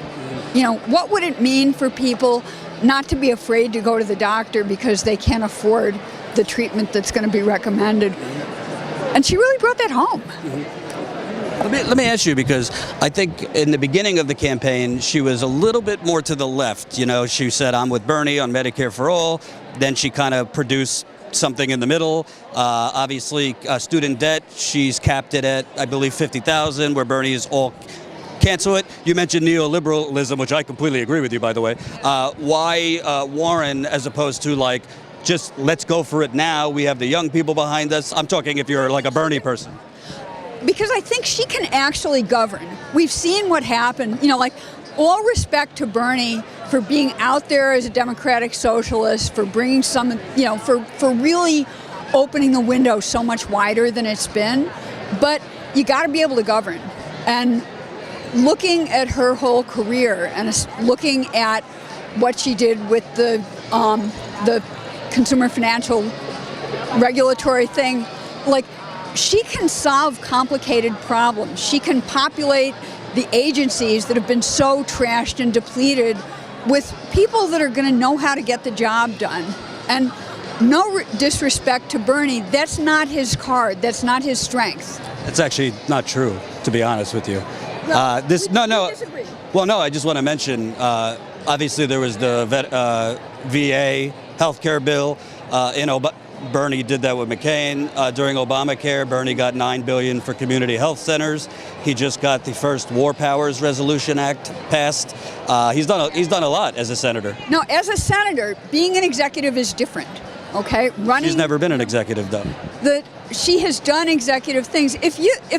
What would it mean for people not to be afraid to go to the doctor because they can't afford the treatment that's going to be recommended? And she really brought that home. Let me ask you, because I think in the beginning of the campaign, she was a little bit more to the left. She said, I'm with Bernie on Medicare for all. Then she kind of produced something in the middle. Obviously, student debt, she's capped it at, I believe, $50,000, where Bernie is all cancel it. You mentioned neoliberalism, which I completely agree with you, by the way. Why Warren, as opposed to just let's go for it now? We have the young people behind us. I'm talking if you're like a Bernie person. Because I think she can actually govern. We've seen what happened. All respect to Bernie for being out there as a democratic socialist, for bringing some, for really opening the window so much wider than it's been. But you got to be able to govern. And looking at her whole career and looking at what she did with the consumer financial regulatory thing, she can solve complicated problems. She can populate the agencies that have been so trashed and depleted with people that are going to know how to get the job done. And no disrespect to Bernie, that's not his card. That's not his strength. It's actually not true, to be honest with you. We disagree. Well, no, I just want to mention, obviously there was the VA healthcare bill, Bernie did that with McCain. During Obamacare, Bernie got $9 billion for community health centers. He just got the first War Powers Resolution Act passed. He's done a lot as a senator. No, as a senator, being an executive is different. Okay, running. She's never been an executive, though. She has done executive things. If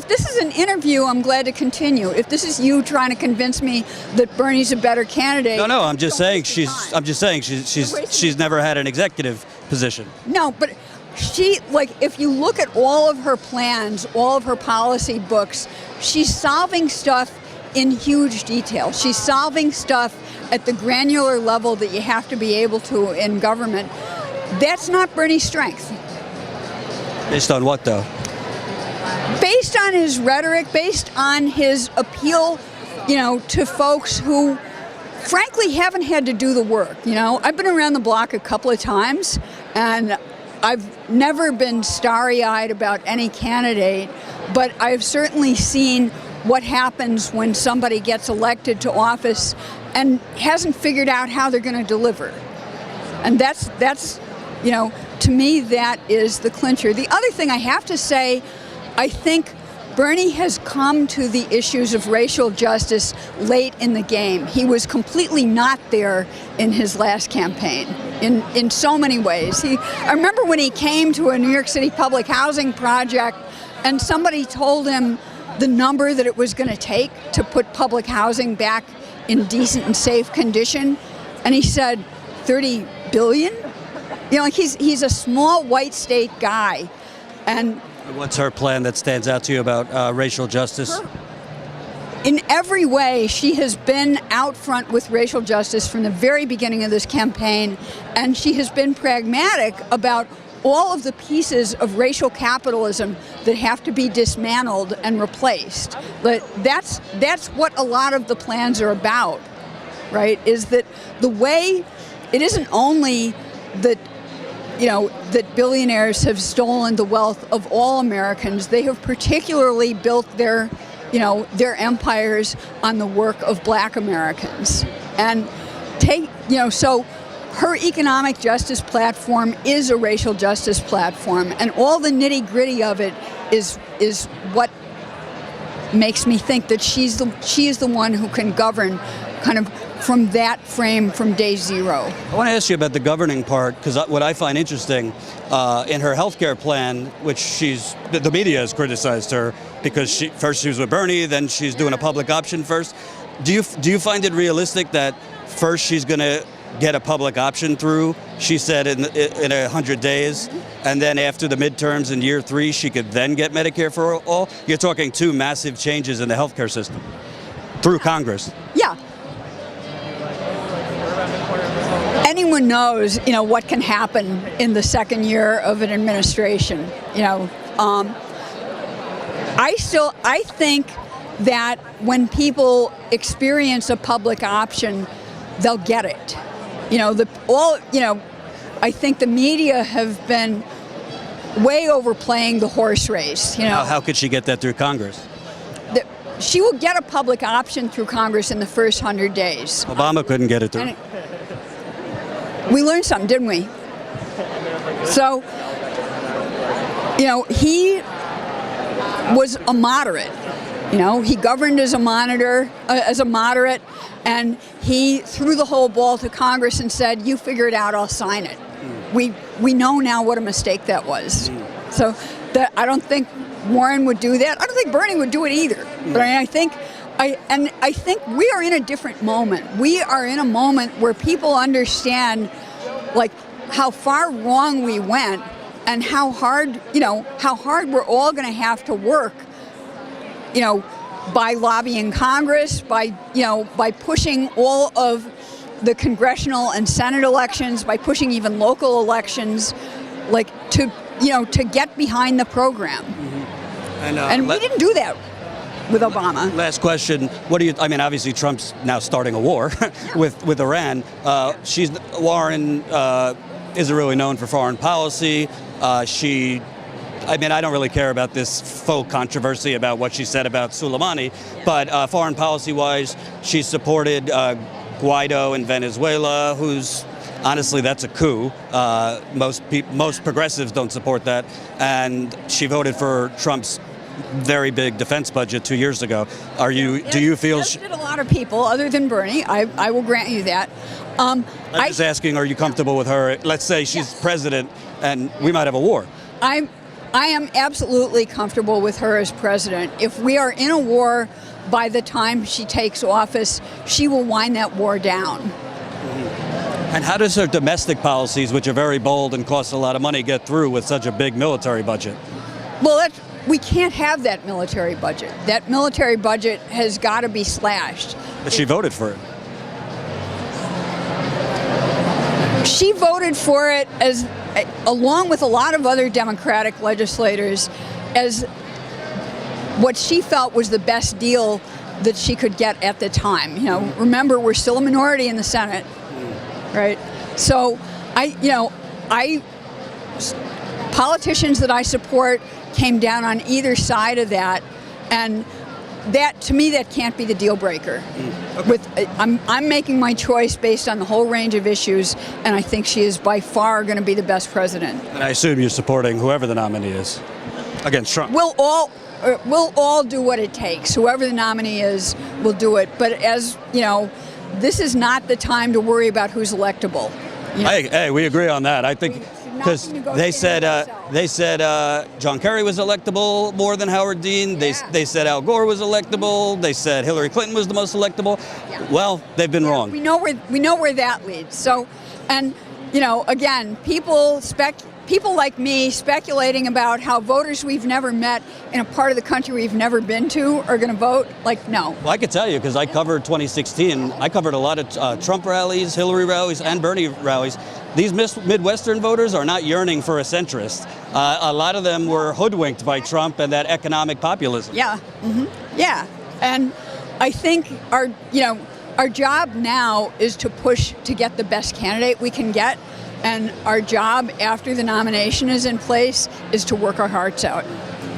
this is an interview, I'm glad to continue. If this is you trying to convince me that Bernie's a better candidate, no, I'm just saying she's never had an executive position. No, but if you look at all of her plans, all of her policy books, she's solving stuff in huge detail. She's solving stuff at the granular level that you have to be able to in government. That's not Bernie's strength. Based on what, though? Based on his rhetoric, based on his appeal, to folks who, frankly, haven't had to do the work. I've been around the block a couple of times, and I've never been starry-eyed about any candidate, but I've certainly seen what happens when somebody gets elected to office and hasn't figured out how they're going to deliver. And that's to me, that is the clincher. The other thing I have to say, I think Bernie has come to the issues of racial justice late in the game. He was completely not there in his last campaign in so many ways. I remember when he came to a New York City public housing project and somebody told him the number that it was going to take to put public housing back in decent and safe condition, and he said 30 billion? He's a small white state guy. And what's her plan that stands out to you about racial justice? In every way, she has been out front with racial justice from the very beginning of this campaign, and she has been pragmatic about all of the pieces of racial capitalism that have to be dismantled and replaced. But that's what a lot of the plans are about, right? Is that the way, it isn't only that that billionaires have stolen the wealth of all Americans. They have particularly built their empires on the work of Black Americans. And so her economic justice platform is a racial justice platform, and all the nitty-gritty of it is what makes me think that she is the one who can govern kind of from that frame from day zero. I want to ask you about the governing part, because what I find interesting in her health care plan, which the media has criticized her because first she was with Bernie, then she's doing a public option first. Do you find it realistic that first she's going to get a public option through, she said, in 100 days, and then after the midterms in year 3, she could then get Medicare for all? You're talking 2 massive changes in the healthcare system through Congress. Yeah. Anyone knows, what can happen in the second year of an administration. I think that when people experience a public option, they'll get it. I think the media have been way overplaying the horse race. How could she get that through Congress? She will get a public option through Congress in the first 100 days. Obama couldn't get it through. We learned something, didn't we? So, he was a moderate. He governed as a moderate, and he threw the whole ball to Congress and said, "You figure it out, I'll sign it." We know now what a mistake that was. So I don't think Warren would do that. I don't think Bernie would do it either. But I think we are in a different moment. We are in a moment where people understand, how far wrong we went, and how hard we're all going to have to work, by lobbying Congress, by pushing all of the congressional and Senate elections, by pushing even local elections, to get behind the program. And we didn't do that with Obama. Last question. Obviously Trump's now starting a war with Iran. Warren isn't really known for foreign policy. I don't really care about this faux controversy about what she said about Soleimani, but foreign policy-wise, she supported Guaido in Venezuela, who's honestly, that's a coup. Most progressives don't support that, and she voted for Trump's very big defense budget 2 years ago. Do you feel? As did a lot of people, other than Bernie. I will grant you that. I'm just asking, are you comfortable with her? Let's say she's president, and we might have a war. I am absolutely comfortable with her as president. If we are in a war by the time she takes office, she will wind that war down. And how does her domestic policies, which are very bold and cost a lot of money, get through with such a big military budget? Well, we can't have that military budget. That military budget has got to be slashed. But she voted for it. She voted for it as, along with a lot of other Democratic legislators, as what she felt was the best deal that she could get at the time. You know, remember, we're still a minority in the Senate, right? So, politicians that I support came down on either side of that, and that, to me, that can't be the deal breaker. Okay. I'm making my choice based on the whole range of issues, and I think she is by far going to be the best president. And I assume you're supporting whoever the nominee is against Trump. We'll all do what it takes. Whoever the nominee is, will do it. But as you know, this is not the time to worry about who's electable. You know? Hey, we agree on that. I think. Because they said John Kerry was electable more than Howard Dean. They said Al Gore was electable. They said Hillary Clinton was the most electable. Yeah. Well, they've been wrong. We know where that leads. So, and again, people like me speculating about how voters we've never met in a part of the country we've never been to are going to vote. Like, no. Well, I could tell you because I covered 2016. I covered a lot of Trump rallies, Hillary rallies, and Bernie rallies. These Midwestern voters are not yearning for a centrist. A lot of them were hoodwinked by Trump and that economic populism. Yeah, yeah, and I think our job now is to push to get the best candidate we can get, and our job after the nomination is in place is to work our hearts out.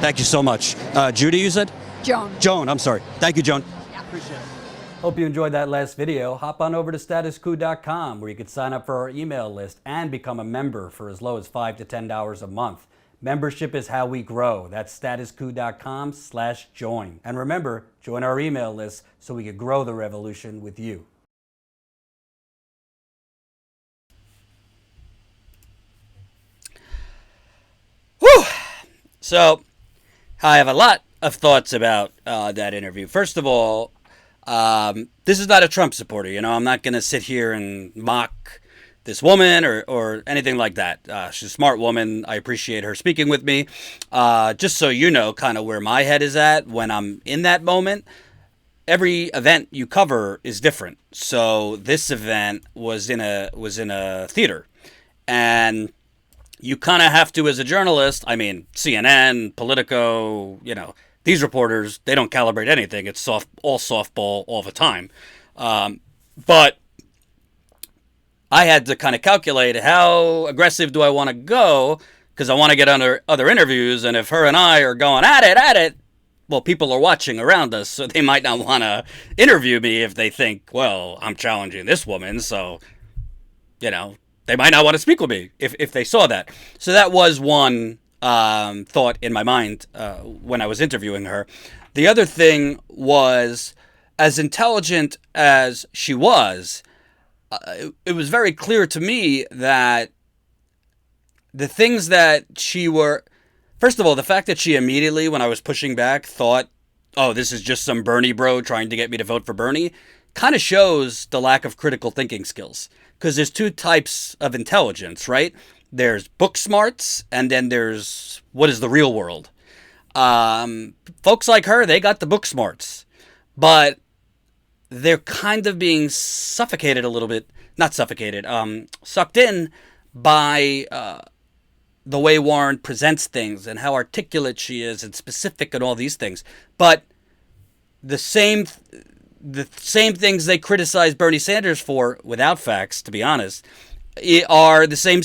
Thank you so much, Judy. You said Joan. I'm sorry. Thank you, Joan. Yeah. Appreciate it. Hope you enjoyed that last video. Hop on over to statuscoup.com where you can sign up for our email list and become a member for as low as $5 to $10 a month. Membership is how we grow. That's statuscoup.com/join. And remember, join our email list so we can grow the revolution with you. Whew! So, I have a lot of thoughts about that interview. First of all, this is not a Trump supporter. I'm not going to sit here and mock this woman or anything like that. She's a smart woman. I appreciate her speaking with me. Just so you know kind of where my head is at when I'm in that moment. Every event you cover is different. So this event was in a theater. And you kind of have to, as a journalist, CNN, Politico, these reporters, they don't calibrate anything. It's all softball all the time. But I had to kind of calculate how aggressive do I want to go because I want to get under other interviews. And if her and I are going at it, well, people are watching around us, so they might not want to interview me if they think, well, I'm challenging this woman. So, they might not want to speak with me if they saw that. So that was one thought in my mind when I was interviewing her. The other thing was, as intelligent as she was, it was very clear to me that the things that she were... First of all, the fact that she immediately, when I was pushing back, thought, oh, this is just some Bernie bro trying to get me to vote for Bernie, kind of shows the lack of critical thinking skills. Because there's two types of intelligence, right? There's book smarts, and then there's what is the real world. Folks like her, they got the book smarts. But they're kind of being suffocated a little bit. Not suffocated, sucked in by the way Warren presents things and how articulate she is and specific and all these things. But the same things they criticize Bernie Sanders for, without facts, to be honest, are the same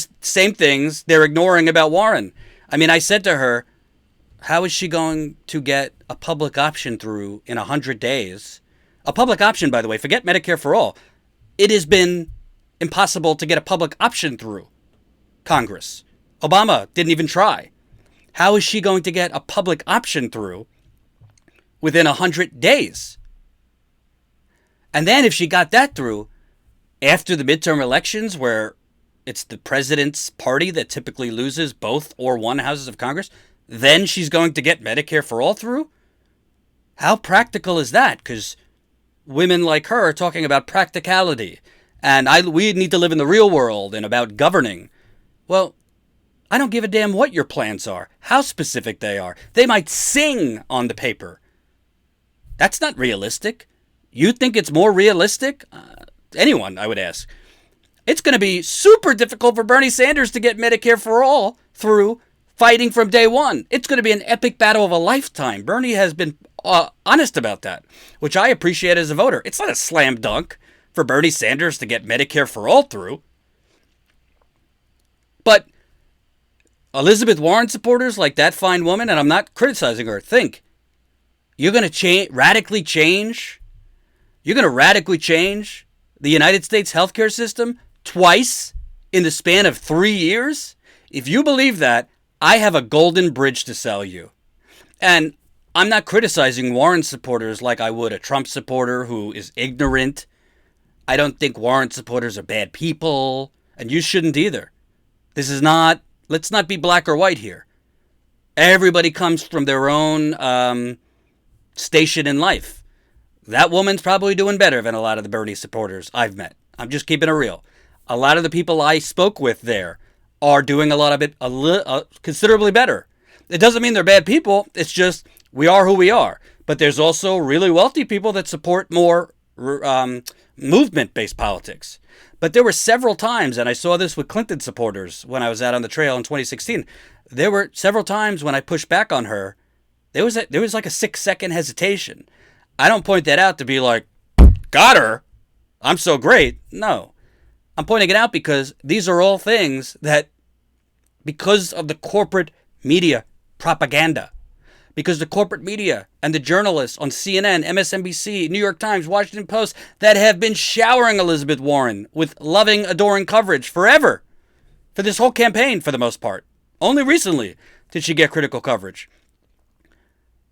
things they're ignoring about Warren. I said to her, how is she going to get a public option through in 100 days? A public option, by the way, forget Medicare for all. It has been impossible to get a public option through Congress. Obama didn't even try. How is she going to get a public option through within 100 days? And then if she got that through after the midterm elections, where it's the president's party that typically loses both or one houses of Congress, then she's going to get Medicare for all through? How practical is that? Because women like her are talking about practicality, and we need to live in the real world and about governing. Well, I don't give a damn what your plans are, how specific they are. They might sing on the paper. That's not realistic. You think it's more realistic? Anyone, I would ask. It's going to be super difficult for Bernie Sanders to get Medicare for all through fighting from day one. It's going to be an epic battle of a lifetime. Bernie has been honest about that, which I appreciate as a voter. It's not a slam dunk for Bernie Sanders to get Medicare for all through. But Elizabeth Warren supporters like that fine woman, and I'm not criticizing her, think you're going to radically change? You're going to radically change the United States healthcare system twice in the span of 3 years? If you believe that, I have a golden bridge to sell you. And I'm not criticizing Warren supporters like I would a Trump supporter who is ignorant. I don't think Warren supporters are bad people, and you shouldn't either. Let's not be black or white here. Everybody comes from their own station in life. That woman's probably doing better than a lot of the Bernie supporters I've met. I'm just keeping it real. A lot of the people I spoke with there are doing a lot of it considerably better. It doesn't mean they're bad people. It's just we are who we are. But there's also really wealthy people that support more movement-based politics. But there were several times, and I saw this with Clinton supporters when I was out on the trail in 2016. There were several times when I pushed back on her. There was like a 6-second hesitation. I don't point that out to be like, got her, I'm so great. No. I'm pointing it out because these are all things that, because of the corporate media propaganda, because the corporate media and the journalists on CNN, MSNBC, New York Times, Washington Post that have been showering Elizabeth Warren with loving, adoring coverage forever for this whole campaign for the most part. Only recently did she get critical coverage.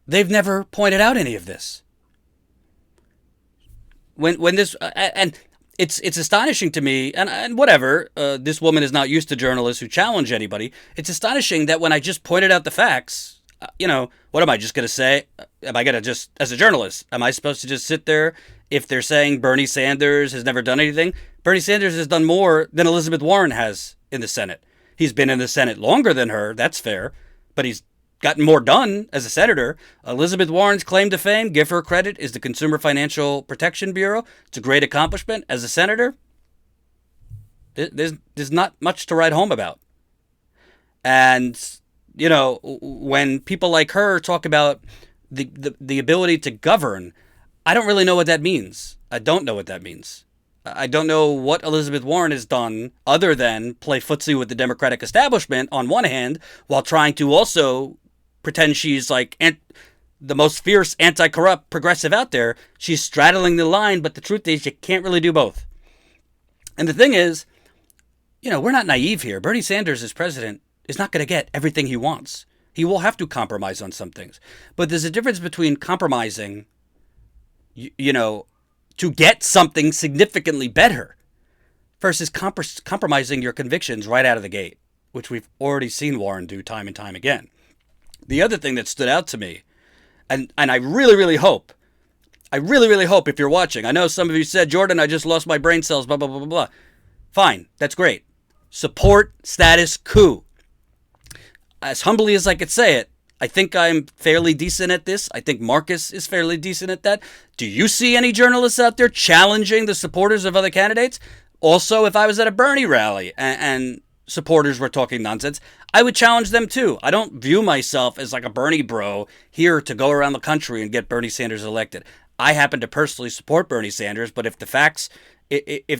They've never pointed out any of this. When this and it's astonishing to me, and whatever, this woman is not used to journalists who challenge anybody. It's astonishing that when I just pointed out the facts, what am I just going to say? Am I going to just, as a journalist, am I supposed to just sit there if they're saying Bernie Sanders has never done anything? Bernie Sanders has done more than Elizabeth Warren has in the Senate. He's been in the Senate longer than her, that's fair, but he's gotten more done as a senator. Elizabeth Warren's claim to fame, give her credit, is the Consumer Financial Protection Bureau. It's a great accomplishment as a senator. There's not much to write home about. And, when people like her talk about the ability to govern, I don't really know what that means. I don't know what that means. I don't know what Elizabeth Warren has done other than play footsie with the Democratic establishment on one hand, while trying to also pretend she's like the most fierce anti-corrupt progressive out there. She's straddling the line, but the truth is you can't really do both. And the thing is, we're not naive here. Bernie Sanders as president is not going to get everything he wants. He will have to compromise on some things. But there's a difference between compromising, to get something significantly better versus compromising your convictions right out of the gate, which we've already seen Warren do time and time again. The other thing that stood out to me, and I really, really hope if you're watching, I know some of you said, Jordan, I just lost my brain cells, blah, blah, blah, blah, blah. Fine, that's great. Support status quo. As humbly as I could say it, I think I'm fairly decent at this. I think Marcus is fairly decent at that. Do you see any journalists out there challenging the supporters of other candidates? Also, if I was at a Bernie rally and supporters were talking nonsense, I would challenge them too. I don't view myself as like a Bernie bro here to go around the country and get Bernie Sanders elected. I happen to personally support Bernie Sanders, but if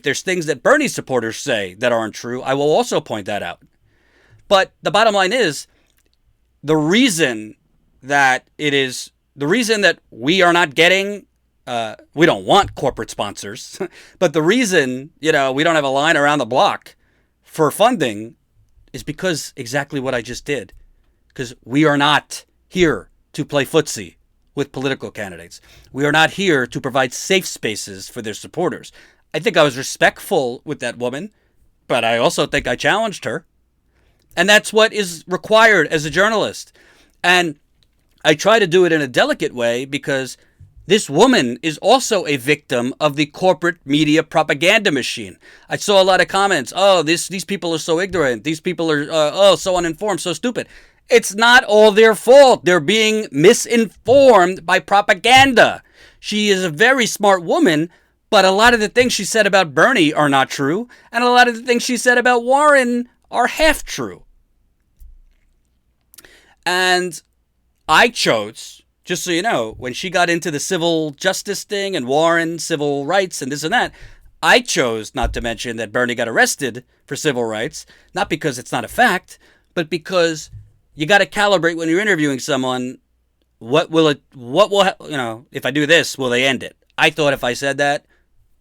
there's things that Bernie supporters say that aren't true, I will also point that out. But the bottom line is, the reason that we are not getting we don't want corporate sponsors, but the reason, we don't have a line around the block for funding is because exactly what I just did. Because we are not here to play footsie with political candidates. We are not here to provide safe spaces for their supporters. I think I was respectful with that woman, but I also think I challenged her. And that's what is required as a journalist. And I try to do it in a delicate way because this woman is also a victim of the corporate media propaganda machine. I saw a lot of comments. Oh, these people are so ignorant. These people are so uninformed, so stupid. It's not all their fault. They're being misinformed by propaganda. She is a very smart woman, but a lot of the things she said about Bernie are not true, and a lot of the things she said about Warren are half true. And I chose, just so you know, when she got into the civil justice thing and Warren, civil rights and this and that, I chose not to mention that Bernie got arrested for civil rights, not because it's not a fact, but because you got to calibrate when you're interviewing someone. If I do this, will they end it? I thought if I said that,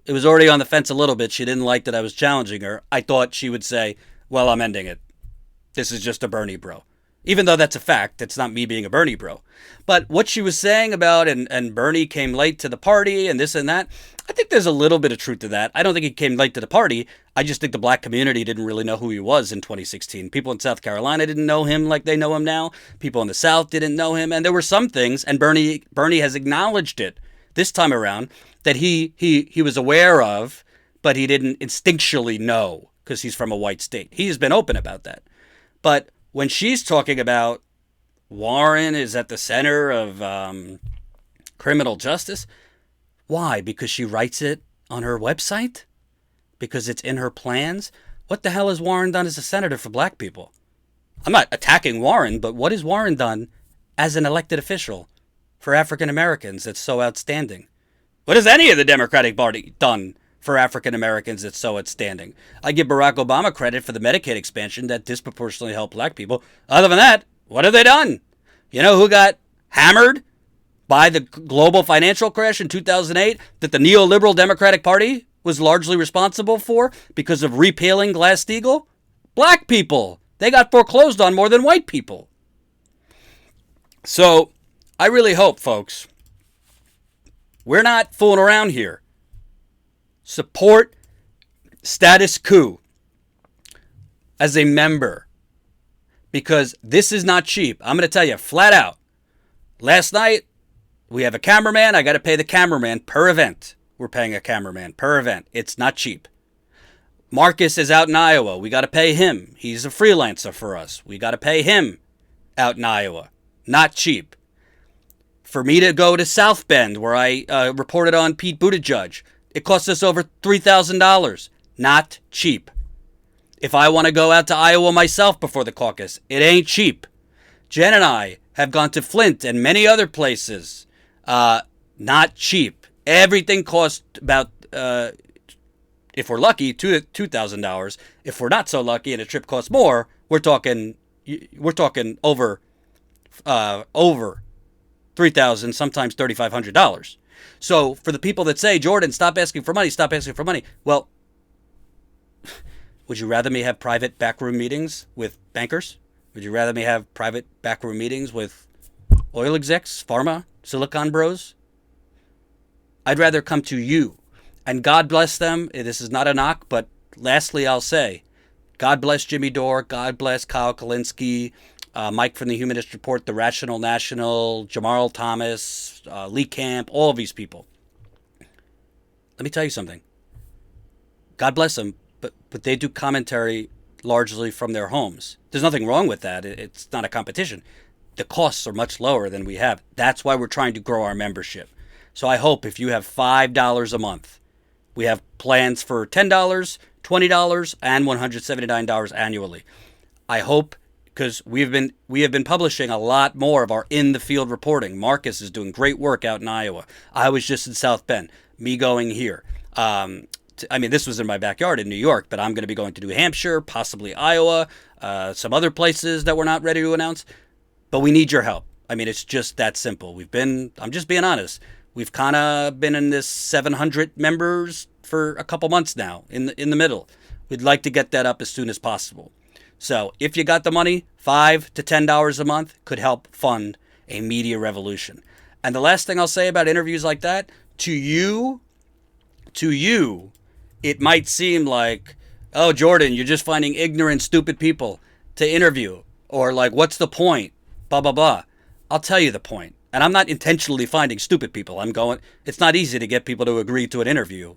it was already on the fence a little bit. She didn't like that I was challenging her. I thought she would say, well, I'm ending it. This is just a Bernie bro. Even though that's a fact, it's not me being a Bernie bro. But what she was saying about, and Bernie came late to the party and this and that, I think there's a little bit of truth to that. I don't think he came late to the party. I just think the black community didn't really know who he was in 2016. People in South Carolina didn't know him like they know him now. People in the South didn't know him. And there were some things, and Bernie has acknowledged it this time around, that he was aware of, but he didn't instinctually know because he's from a white state. He's been open about that. But when she's talking about Warren is at the center of criminal justice, why? Because she writes it on her website? Because it's in her plans? What the hell has Warren done as a senator for black people? I'm not attacking Warren, but what has Warren done as an elected official for African Americans that's so outstanding? What has any of the Democratic Party done for African Americans that's so outstanding? I give Barack Obama credit for the Medicaid expansion that disproportionately helped black people. Other than that, what have they done? You know who got hammered by the global financial crash in 2008 that the neoliberal Democratic Party was largely responsible for because of repealing Glass-Steagall? Black people. They got foreclosed on more than white people. So I really hope, folks, we're not fooling around here. Support Status Coup as a member, because this is not cheap. I'm going to tell you flat out. Last night, we have a cameraman. I got to pay the cameraman per event. We're paying a cameraman per event. It's not cheap. Marcus is out in Iowa. We got to pay him. He's a freelancer for us. We got to pay him out in Iowa. Not cheap. For me to go to South Bend, where I reported on Pete Buttigieg, it cost us over $3,000. Not cheap. If I want to go out to Iowa myself before the caucus, it ain't cheap. Jen and I have gone to Flint and many other places. Not cheap. Everything costs about, if we're lucky, $2,000. If we're not so lucky and a trip costs more, we're talking over $3,000, sometimes $3,500. So for the people that say, Jordan, stop asking for money, well, would you rather me have private backroom meetings with bankers? Would you rather me have private backroom meetings with oil execs, pharma, Silicon bros? I'd rather come to you. And God bless them. This is not a knock, but lastly, I'll say, God bless Jimmy Dore. God bless Kyle Kalinske, Mike from the Humanist Report, The Rational National, Jamarl Thomas, Lee Camp, all of these people. Let me tell you something. God bless them, but they do commentary largely from their homes. There's nothing wrong with that. It's not a competition. The costs are much lower than we have. That's why we're trying to grow our membership. So I hope if you have $5 a month, we have plans for $10, $20, and $179 annually. I hope, because we have been publishing a lot more of our in the field reporting. Marcus is doing great work out in Iowa. I was just in South Bend. Me going here. This was in my backyard in New York, but I'm going to be going to New Hampshire, possibly Iowa, some other places that we're not ready to announce. But we need your help. It's just that simple. I'm just being honest. We've kind of been in this 700 members for a couple months now in the middle. We'd like to get that up as soon as possible. So if you got the money, $5 to $10 a month could help fund a media revolution. And the last thing I'll say about interviews like that, to you, it might seem like, oh, Jordan, you're just finding ignorant, stupid people to interview. Or like, what's the point? Blah, blah, blah. I'll tell you the point. And I'm not intentionally finding stupid people. It's not easy to get people to agree to an interview.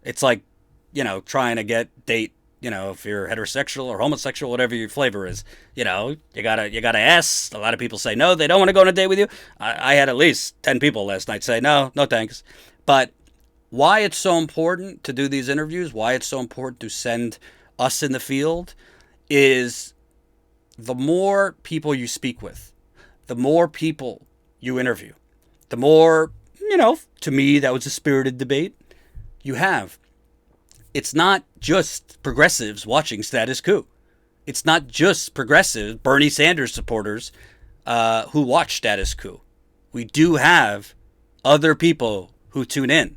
It's like, trying to date, if you're heterosexual or homosexual, whatever your flavor is, you gotta ask. A lot of people say no, they don't want to go on a date with you. I had at least 10 people last night say no thanks. But why it's so important to do these interviews, why it's so important to send us in the field, is the more people you speak with, the more people you interview, the more, to me, that was a spirited debate you have. It's not just progressives watching Status Coup. It's not just progressives, Bernie Sanders supporters who watch Status Coup. We do have other people who tune in.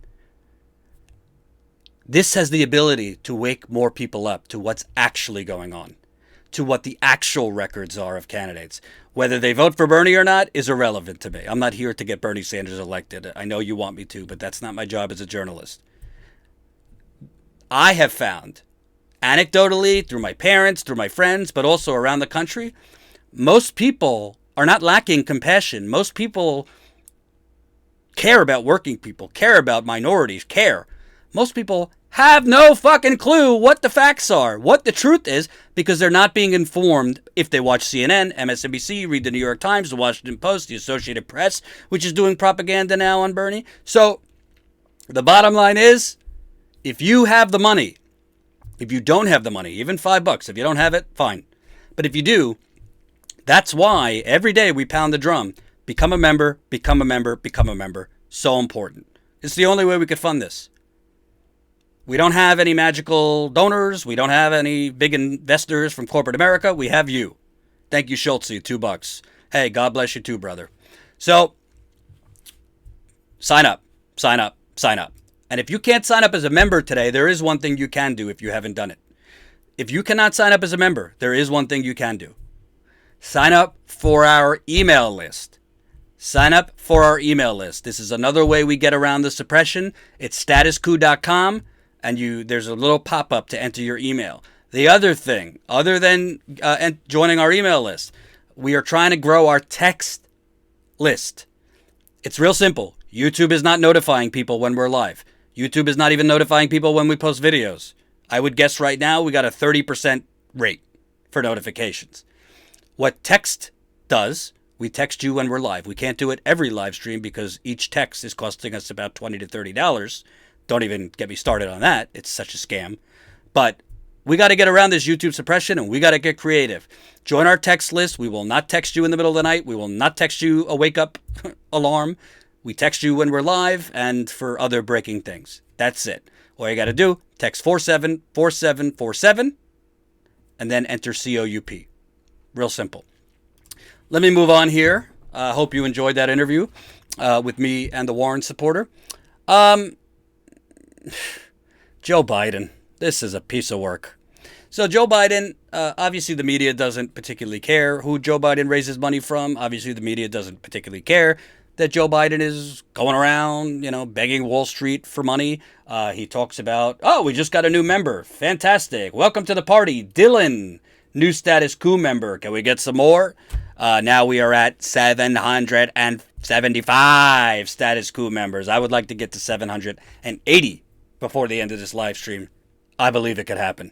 This has the ability to wake more people up to what's actually going on, to what the actual records are of candidates. Whether they vote for Bernie or not is irrelevant to me. I'm not here to get Bernie Sanders elected. I know you want me to, but that's not my job as a journalist. I have found, anecdotally, through my parents, through my friends, but also around the country, most people are not lacking compassion. Most people care about working people, care about minorities, care. Most people have no fucking clue what the facts are, what the truth is, because they're not being informed if they watch CNN, MSNBC, read the New York Times, the Washington Post, the Associated Press, which is doing propaganda now on Bernie. So the bottom line is, if you have the money, if you don't have the money, even $5, if you don't have it, fine. But if you do, that's why every day we pound the drum. Become a member, become a member, become a member. So important. It's the only way we could fund this. We don't have any magical donors. We don't have any big investors from corporate America. We have you. Thank you, Schultz, $2. Hey, God bless you too, brother. So, sign up, sign up, sign up. And if you can't sign up as a member today, there is one thing you can do if you haven't done it. If you cannot sign up as a member, there is one thing you can do. Sign up for our email list. Sign up for our email list. This is another way we get around the suppression. It's statuscoup.com, and there's a little pop-up to enter your email. The other thing, other than joining our email list, we are trying to grow our text list. It's real simple. YouTube is not notifying people when we're live. YouTube is not even notifying people when we post videos. I would guess right now we got a 30% rate for notifications. What text does, we text you when we're live. We can't do it every live stream because each text is costing us about $20 to $30. Don't even get me started on that. It's such a scam. But we got to get around this YouTube suppression, and we got to get creative. Join our text list. We will not text you in the middle of the night. We will not text you a wake-up alarm. We text you when we're live and for other breaking things. That's it. All you got to do, text 474747 and then enter COUP. Real simple. Let me move on here. I hope you enjoyed that interview with me and the Warren supporter. Joe Biden. This is a piece of work. So Joe Biden, obviously the media doesn't particularly care who Joe Biden raises money from. Obviously the media doesn't particularly care that Joe Biden is going around, begging Wall Street for money. He talks about, we just got a new member. Fantastic. Welcome to the party. Dylan, new Status Coup member. Can we get some more? Now we are at 775 Status Coup members. I would like to get to 780 before the end of this live stream. I believe it could happen.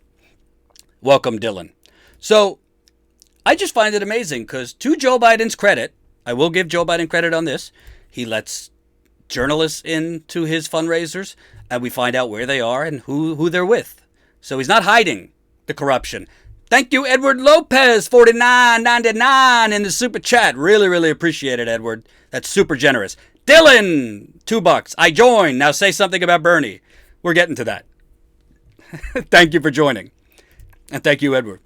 Welcome, Dylan. So I just find it amazing because to Joe Biden's credit, I will give Joe Biden credit on this. He lets journalists into his fundraisers, and we find out where they are and who they're with. So he's not hiding the corruption. Thank you, Edward Lopez, $49.99 in the super chat. Really, really appreciate it, Edward. That's super generous. Dylan, $2. I join. Now say something about Bernie. We're getting to that. Thank you for joining. And thank you, Edward.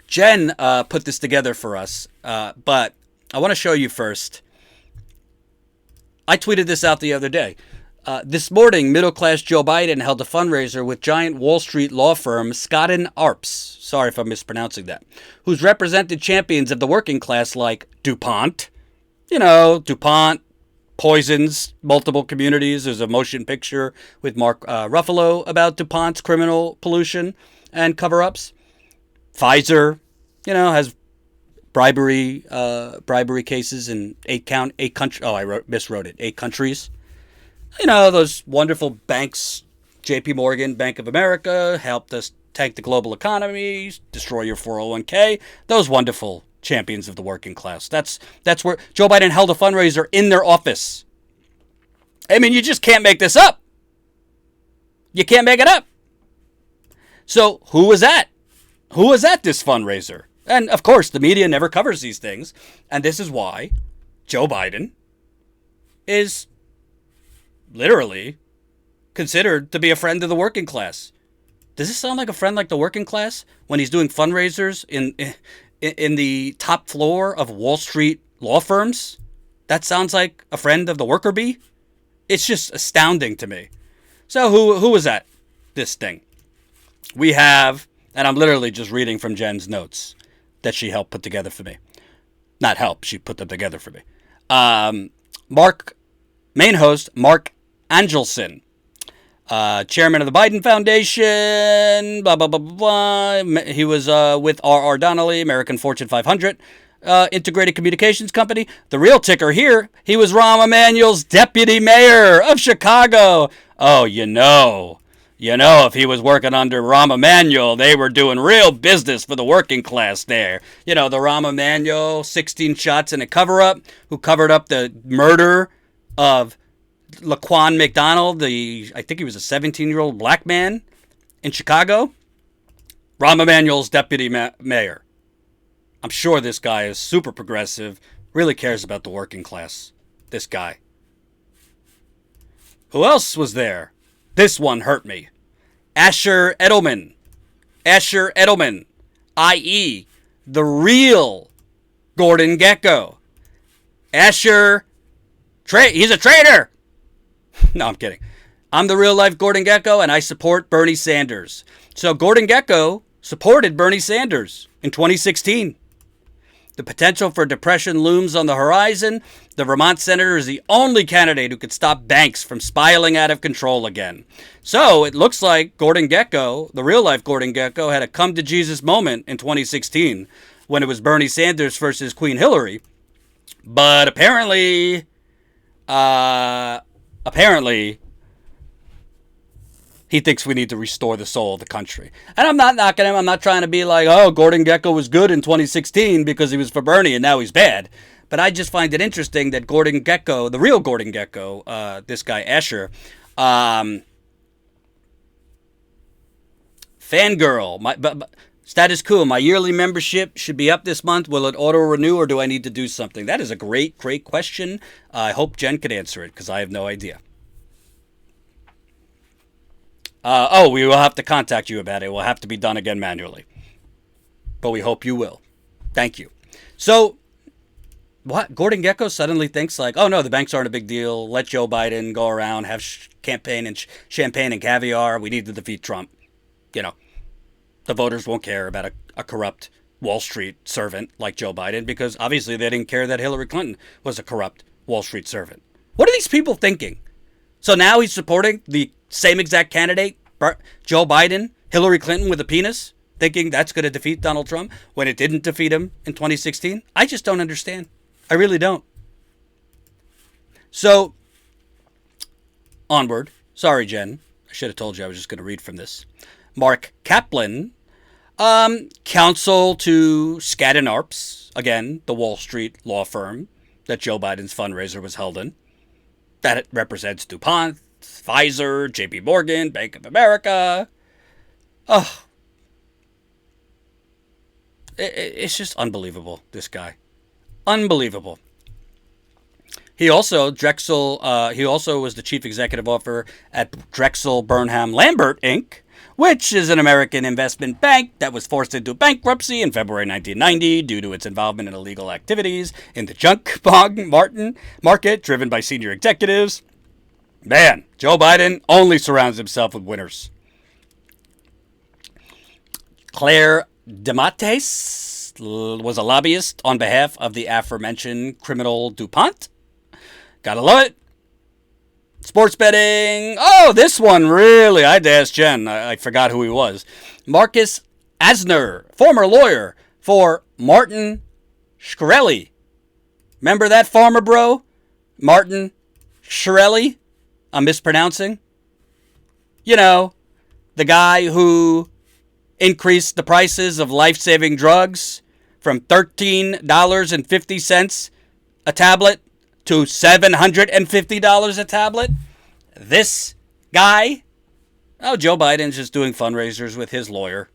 Jen put this together for us, but I want to show you first I tweeted this out the other day. This morning, middle-class Joe Biden held a fundraiser with giant Wall Street law firm Scott and Arps, sorry if I'm mispronouncing that, who's represented champions of the working class like DuPont. You know, DuPont poisons multiple communities. There's a motion picture with Mark Ruffalo about DuPont's criminal pollution and cover-ups. Pfizer, you know, has bribery cases in 8 countries. Oh, I miswrote it. 8 countries. You know, those wonderful banks, JP Morgan, Bank of America, helped us tank the global economy, destroy your 401k. Those wonderful champions of the working class. That's where Joe Biden held a fundraiser in their office. I mean, you just can't make this up. You can't make it up. So who was at? Who was at this fundraiser? And of course, the media never covers these things. And this is why Joe Biden is literally considered to be a friend of the working class. Does this sound like a friend like the working class when he's doing fundraisers in the top floor of Wall Street law firms? That sounds like a friend of the worker bee. It's just astounding to me. So who was at this thing? We have, and I'm literally just reading from Jen's notes that she helped put together for me. Not help, she put them together for me. Main host Mark Angelson, chairman of the Biden Foundation, blah, blah, blah, blah, blah. He was with R.R. Donnelley, American Fortune 500, integrated communications company. The real ticker here, he was Rahm Emanuel's deputy mayor of Chicago. Oh, you know, if he was working under Rahm Emanuel, they were doing real business for the working class there. You know, the Rahm Emanuel, 16 shots in a cover-up, who covered up the murder of Laquan McDonald, I think he was a 17-year-old black man in Chicago. Rahm Emanuel's deputy mayor. I'm sure this guy is super progressive, really cares about the working class. This guy. Who else was there? This one hurt me. Asher Edelman, i.e., the real Gordon Gekko. Asher, he's a traitor. No, I'm kidding. I'm the real-life Gordon Gekko, and I support Bernie Sanders. So Gordon Gekko supported Bernie Sanders in 2016. The potential for depression looms on the horizon. The Vermont senator is the only candidate who could stop banks from spiraling out of control again. So it looks like Gordon Gekko, the real-life Gordon Gekko, had a come-to-Jesus moment in 2016 when it was Bernie Sanders versus Queen Hillary. But apparently, he thinks we need to restore the soul of the country. And I'm not knocking him. I'm not trying to be like, oh, Gordon Gekko was good in 2016 because he was for Bernie and now he's bad. But I just find it interesting that Gordon Gekko, the real Gordon Gekko, this guy Asher, fangirl, status quo, my yearly membership should be up this month. Will it auto-renew or do I need to do something? That is a great, great question. I hope Jen could answer it because I have no idea. We will have to contact you about it. It will have to be done again manually. But we hope you will. Thank you. So, what? Gordon Gekko suddenly thinks like, oh no, the banks aren't a big deal. Let Joe Biden go around, have campaign and champagne and caviar. We need to defeat Trump. You know, the voters won't care about a corrupt Wall Street servant like Joe Biden because obviously they didn't care that Hillary Clinton was a corrupt Wall Street servant. What are these people thinking? So now he's supporting the same exact candidate, Joe Biden, Hillary Clinton with a penis, thinking that's going to defeat Donald Trump when it didn't defeat him in 2016? I just don't understand. I really don't. So, onward. Sorry, Jen. I should have told you I was just going to read from this. Mark Kaplan, counsel to Skadden Arps, again, the Wall Street law firm that Joe Biden's fundraiser was held in. That it represents DuPont, Pfizer, JP Morgan, Bank of America. Oh, it's just unbelievable, this guy. Unbelievable. He also, he also was the chief executive officer at Drexel Burnham Lambert, Inc., which is an American investment bank that was forced into bankruptcy in February 1990 due to its involvement in illegal activities in the junk bond market driven by senior executives. Man, Joe Biden only surrounds himself with winners. Claire DeMatteis was a lobbyist on behalf of the aforementioned criminal DuPont. Gotta love it. Sports betting. Oh, this one really. I had to ask Jen. I forgot who he was. Marcus Asner, former lawyer for Martin Shkreli. Remember that farmer bro? Martin Shkreli? I'm mispronouncing. You know, the guy who increased the prices of life-saving drugs from $13.50 a tablet to $750 a tablet. This guy, oh, Joe Biden's just doing fundraisers with his lawyer.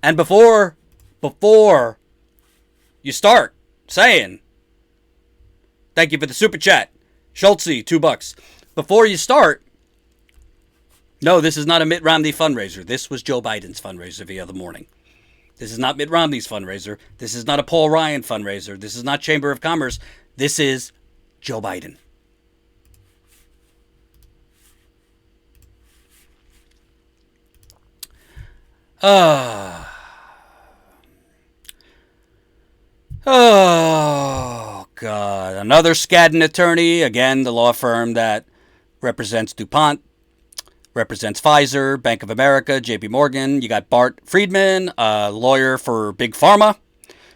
And before you start saying, thank you for the super chat, Schultze, $2. Before you start, no, this is not a Mitt Romney fundraiser. This was Joe Biden's fundraiser the other morning. This is not Mitt Romney's fundraiser. This is not a Paul Ryan fundraiser. This is not Chamber of Commerce. This is Joe Biden. Oh, God. Another Skadden attorney. Again, the law firm that represents DuPont, represents Pfizer, Bank of America, JP Morgan. You got Bart Friedman, a lawyer for Big Pharma.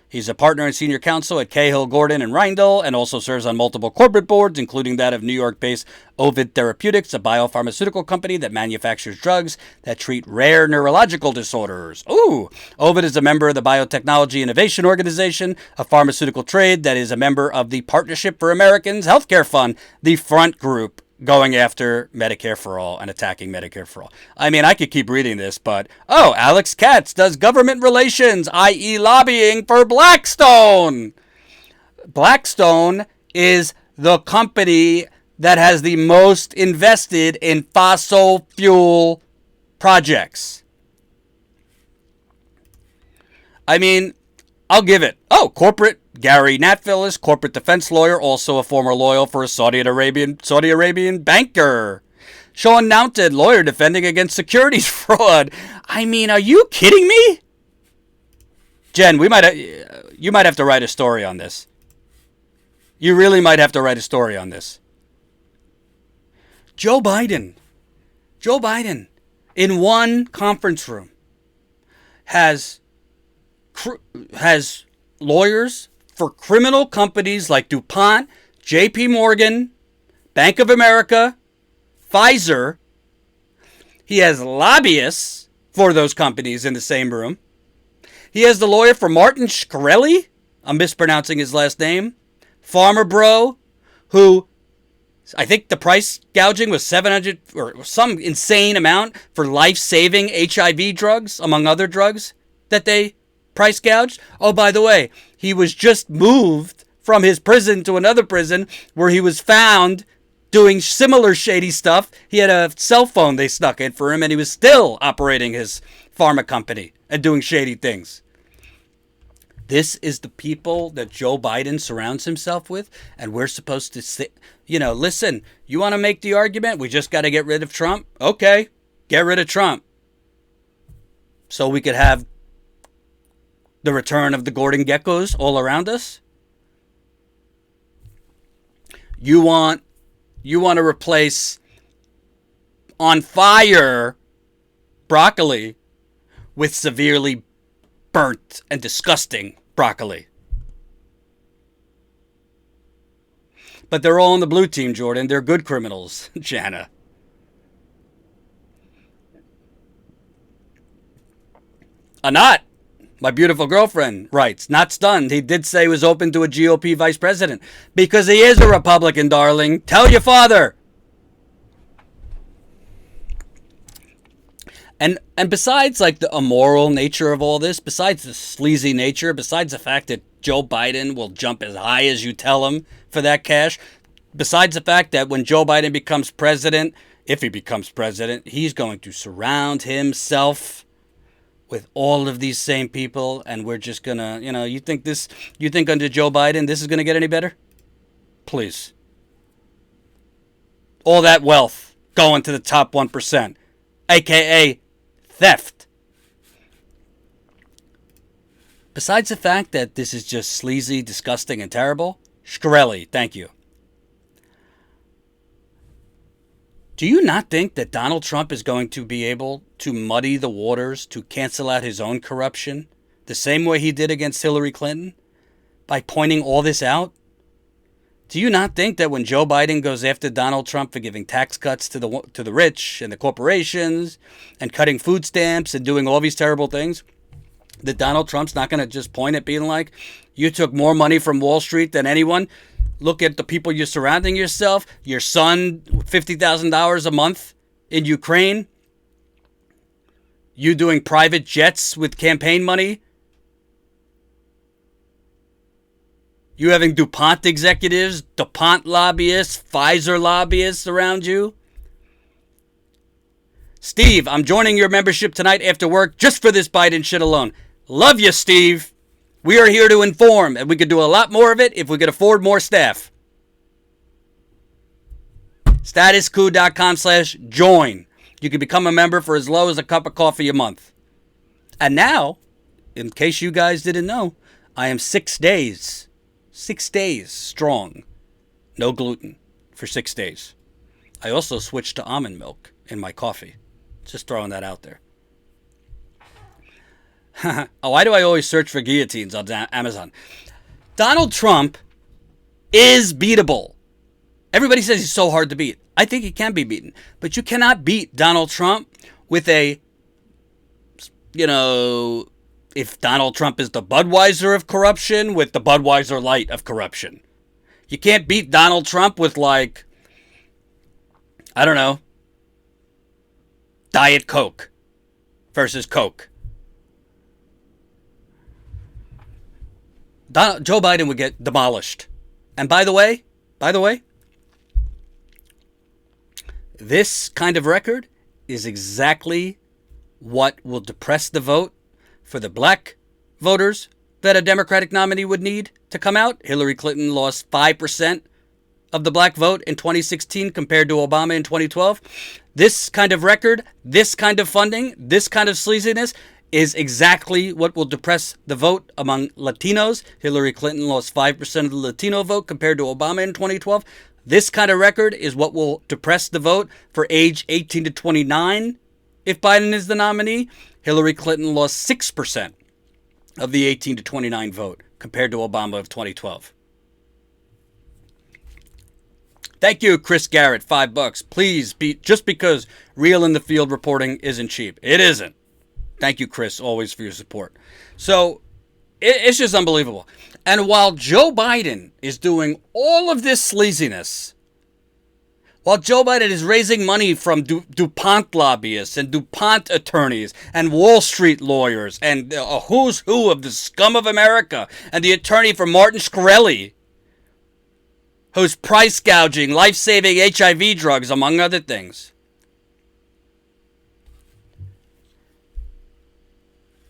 He's a partner and senior counsel at Cahill, Gordon, and Reindl, and also serves on multiple corporate boards, including that of New York-based Ovid Therapeutics, a biopharmaceutical company that manufactures drugs that treat rare neurological disorders. Ooh! Ovid is a member of the Biotechnology Innovation Organization, a pharmaceutical trade that is a member of the Partnership for Americans Healthcare Fund, the front group going after Medicare for All and attacking Medicare for All. I mean, I could keep reading this, but, oh, Alex Katz does government relations, i.e. lobbying for Blackstone. Blackstone is the company that has the most invested in fossil fuel projects. I mean, I'll give it. Oh, corporate. Gary Natfilis, corporate defense lawyer, also a former lawyer for a Saudi Arabian banker. Sean Mounted, lawyer defending against securities fraud. I mean, are you kidding me? Jen, you might have to write a story on this. You really might have to write a story on this. Joe Biden, in one conference room, has lawyers for criminal companies like DuPont, JP Morgan, Bank of America, Pfizer. He has lobbyists for those companies in the same room. He has the lawyer for Martin Shkreli, I'm mispronouncing his last name, Farmer Bro, who I think the price gouging was $700 or some insane amount for life-saving HIV drugs, among other drugs that they price gouged. Oh, by the way, he was just moved from his prison to another prison where he was found doing similar shady stuff. He had a cell phone they snuck in for him, and he was still operating his pharma company and doing shady things. This is the people that Joe Biden surrounds himself with, and we're supposed to say, listen, you want to make the argument, we just got to get rid of Trump? Okay, get rid of Trump. So we could have the return of the Gordon Geckos all around us? You want to replace on fire broccoli with severely burnt and disgusting broccoli. But they're all on the blue team, Jordan. They're good criminals, Jana. Anat, my beautiful girlfriend, writes, not stunned. He did say he was open to a GOP vice president because he is a Republican, darling. Tell your father. And besides like the immoral nature of all this, besides the sleazy nature, besides the fact that Joe Biden will jump as high as you tell him for that cash, besides the fact that when Joe Biden becomes president, if he becomes president, he's going to surround himself with all of these same people, and we're just gonna, you think under Joe Biden this is gonna get any better? Please. All that wealth going to the top 1%, aka theft. Besides the fact that this is just sleazy, disgusting, and terrible, Shkreli, thank you. Do you not think that Donald Trump is going to be able to muddy the waters to cancel out his own corruption the same way he did against Hillary Clinton by pointing all this out? Do you not think that when Joe Biden goes after Donald Trump for giving tax cuts to the rich and the corporations and cutting food stamps and doing all these terrible things, that Donald Trump's not going to just point at being like, you took more money from Wall Street than anyone? Look at the people you're surrounding yourself. Your son, $50,000 a month in Ukraine. You doing private jets with campaign money. You having DuPont executives, DuPont lobbyists, Pfizer lobbyists around you. Steve, I'm joining your membership tonight after work just for this Biden shit alone. Love you, Steve. We are here to inform, and we could do a lot more of it if we could afford more staff. Statuscoup.com/join. You can become a member for as low as a cup of coffee a month. And now, in case you guys didn't know, I am 6 days strong. No gluten for 6 days. I also switched to almond milk in my coffee. Just throwing that out there. Why do I always search for guillotines on Amazon? Donald Trump is beatable. Everybody says he's so hard to beat. I think he can be beaten. But you cannot beat Donald Trump with if Donald Trump is the Budweiser of corruption, with the Budweiser Light of corruption. You can't beat Donald Trump with Diet Coke versus Coke. Joe Biden would get demolished. And by the way, this kind of record is exactly what will depress the vote for the black voters that a Democratic nominee would need to come out. Hillary Clinton lost 5% of the black vote in 2016 compared to Obama in 2012. This kind of record, this kind of funding, this kind of sleaziness is exactly what will depress the vote among Latinos. Hillary Clinton lost 5% of the Latino vote compared to Obama in 2012. This kind of record is what will depress the vote for age 18 to 29 if Biden is the nominee. Hillary Clinton lost 6% of the 18 to 29 vote compared to Obama of 2012. Thank you, Chris Garrett, $5. Please be, just because real in the field reporting isn't cheap. It isn't. Thank you, Chris, always for your support. So it's just unbelievable. And while Joe Biden is doing all of this sleaziness, while Joe Biden is raising money from DuPont lobbyists and DuPont attorneys and Wall Street lawyers and a who's who of the scum of America and the attorney for Martin Shkreli, who's price gouging life-saving HIV drugs, among other things.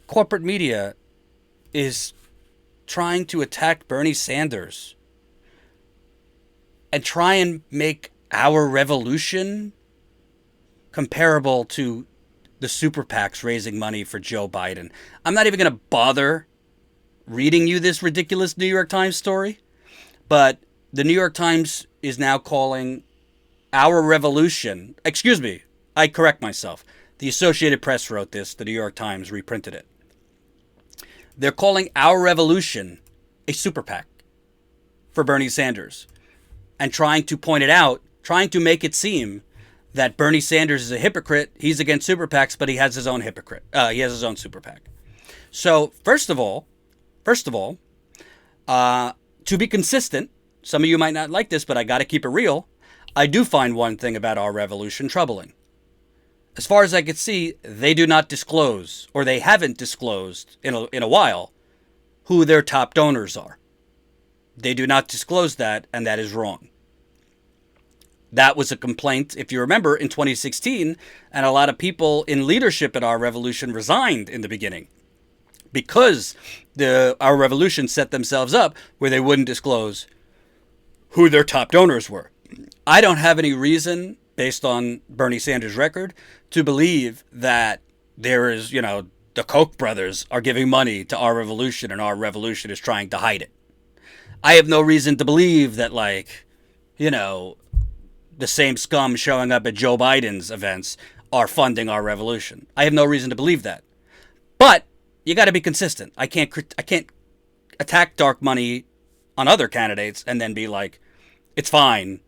Corporate media is trying to attack Bernie Sanders and try and make our revolution comparable to the super PACs raising money for Joe Biden. I'm not even going to bother reading you this ridiculous New York Times story, but the New York Times is now calling our revolution, excuse me, I correct myself. The Associated Press wrote this, the New York Times reprinted it. They're calling our revolution a super PAC for Bernie Sanders and trying to point it out, trying to make it seem that Bernie Sanders is a hypocrite. He's against super PACs, but he has his own he has his own super PAC. So first of all, to be consistent, some of you might not like this, but I got to keep it real. I do find one thing about our revolution troubling. As far as I could see, they do not disclose, or they haven't disclosed in a while, who their top donors are. They do not disclose that, and that is wrong. That was a complaint, if you remember, in 2016, and a lot of people in leadership at Our Revolution resigned in the beginning because Our Revolution set themselves up where they wouldn't disclose who their top donors were. I don't have any reason, based on Bernie Sanders' record, to believe that there is, the Koch brothers are giving money to Our Revolution and Our Revolution is trying to hide it. I have no reason to believe that, the same scum showing up at Joe Biden's events are funding Our Revolution. I have no reason to believe that. But you got to be consistent. I can't attack dark money on other candidates and then be like, it's fine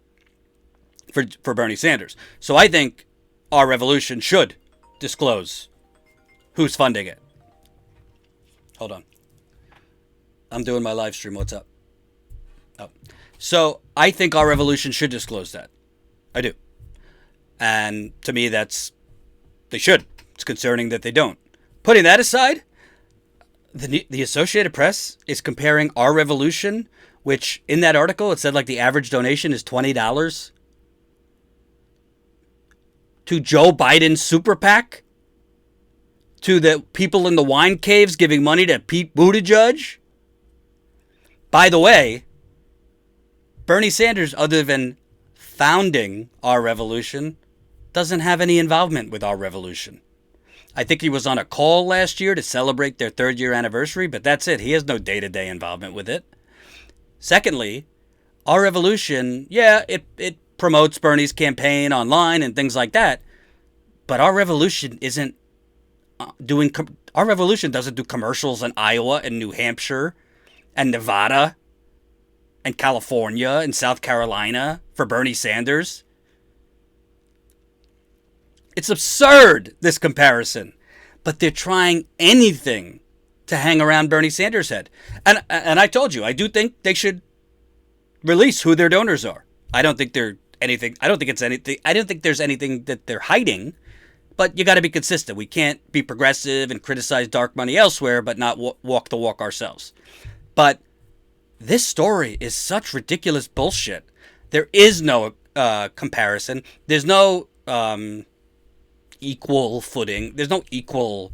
for Bernie Sanders. So I think Our Revolution should disclose who's funding it. Hold on. I'm doing my live stream. What's up? Oh. So I think Our Revolution should disclose that. I do. And to me, they should. It's concerning that they don't. Putting that aside, the Associated Press is comparing Our Revolution, which in that article, it said the average donation is $20, to Joe Biden's super PAC, to the people in the wine caves giving money to Pete Buttigieg. By the way, Bernie Sanders, other than founding Our Revolution, doesn't have any involvement with Our Revolution. I think he was on a call last year to celebrate their 3rd-year anniversary, but that's it. He has no day-to-day involvement with it. Secondly, Our Revolution, it promotes Bernie's campaign online and things like that, but Our Revolution Our Revolution doesn't do commercials in Iowa and New Hampshire and Nevada and California and South Carolina for Bernie Sanders. It's absurd, this comparison. But they're trying anything to hang around Bernie Sanders' head. And I told you, I do think they should release who their donors are. I don't think there's anything that they're hiding. But you got to be consistent. We can't be progressive and criticize dark money elsewhere, but not walk the walk ourselves. But this story is such ridiculous bullshit. There is no comparison. There's no equal footing. There's no equal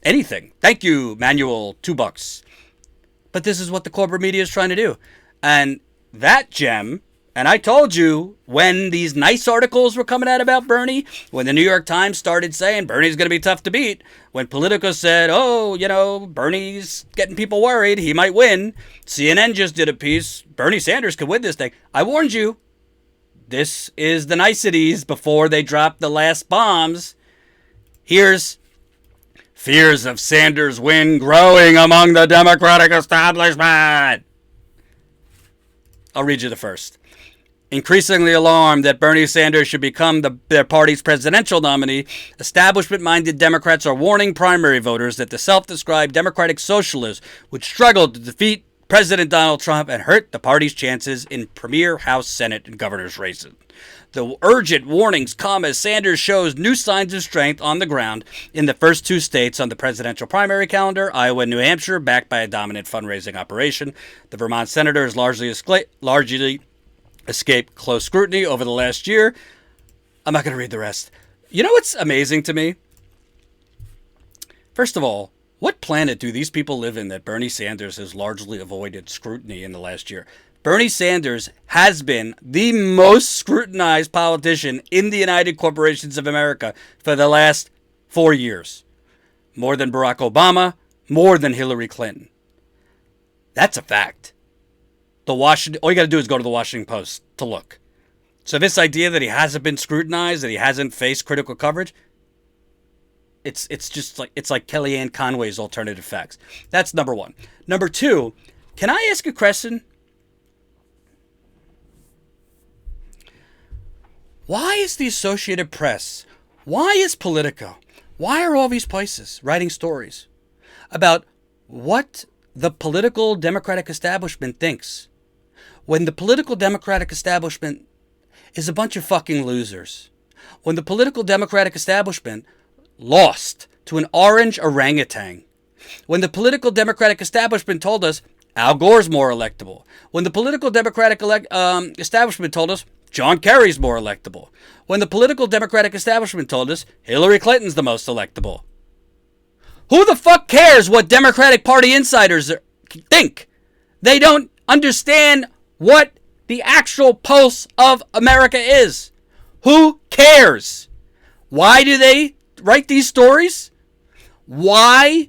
anything. Thank you, Manuel, $2. But this is what the corporate media is trying to do. And that gem, and I told you when these nice articles were coming out about Bernie, when the New York Times started saying Bernie's going to be tough to beat, when Politico said, Bernie's getting people worried, he might win. CNN just did a piece, Bernie Sanders could win this thing. I warned you. This is the niceties before they drop the last bombs. Here's fears of Sanders' win growing among the Democratic establishment. I'll read you the first. Increasingly alarmed that Bernie Sanders should become their party's presidential nominee, establishment-minded Democrats are warning primary voters that the self-described Democratic Socialists would struggle to defeat President Donald Trump and hurt the party's chances in premier House, Senate, and governor's races. The urgent warnings come as Sanders shows new signs of strength on the ground in the first 2 states on the presidential primary calendar, Iowa and New Hampshire, backed by a dominant fundraising operation. The Vermont senator has largely escaped close scrutiny over the last year. I'm not going to read the rest. You know what's amazing to me? First of all, what planet do these people live in that Bernie Sanders has largely avoided scrutiny in the last year? Bernie Sanders has been the most scrutinized politician in the United Corporations of America for the last 4 years. More than Barack Obama, more than Hillary Clinton. That's a fact. All you got to do is go to the Washington Post to look. So this idea that he hasn't been scrutinized, that he hasn't faced critical coverage, it's like Kellyanne Conway's alternative facts. That's number one. Number two, can I ask a question? Why is the Associated Press, why is Politico, why are all these places writing stories about what the political Democratic establishment thinks when the political Democratic establishment is a bunch of fucking losers? When the political Democratic establishment lost to an orange orangutan. When the political Democratic establishment told us Al Gore's more electable. When the political Democratic establishment told us John Kerry's more electable. When the political Democratic establishment told us Hillary Clinton's the most electable. Who the fuck cares what Democratic Party insiders think? They don't understand what the actual pulse of America is. Who cares? Why do they write these stories? Why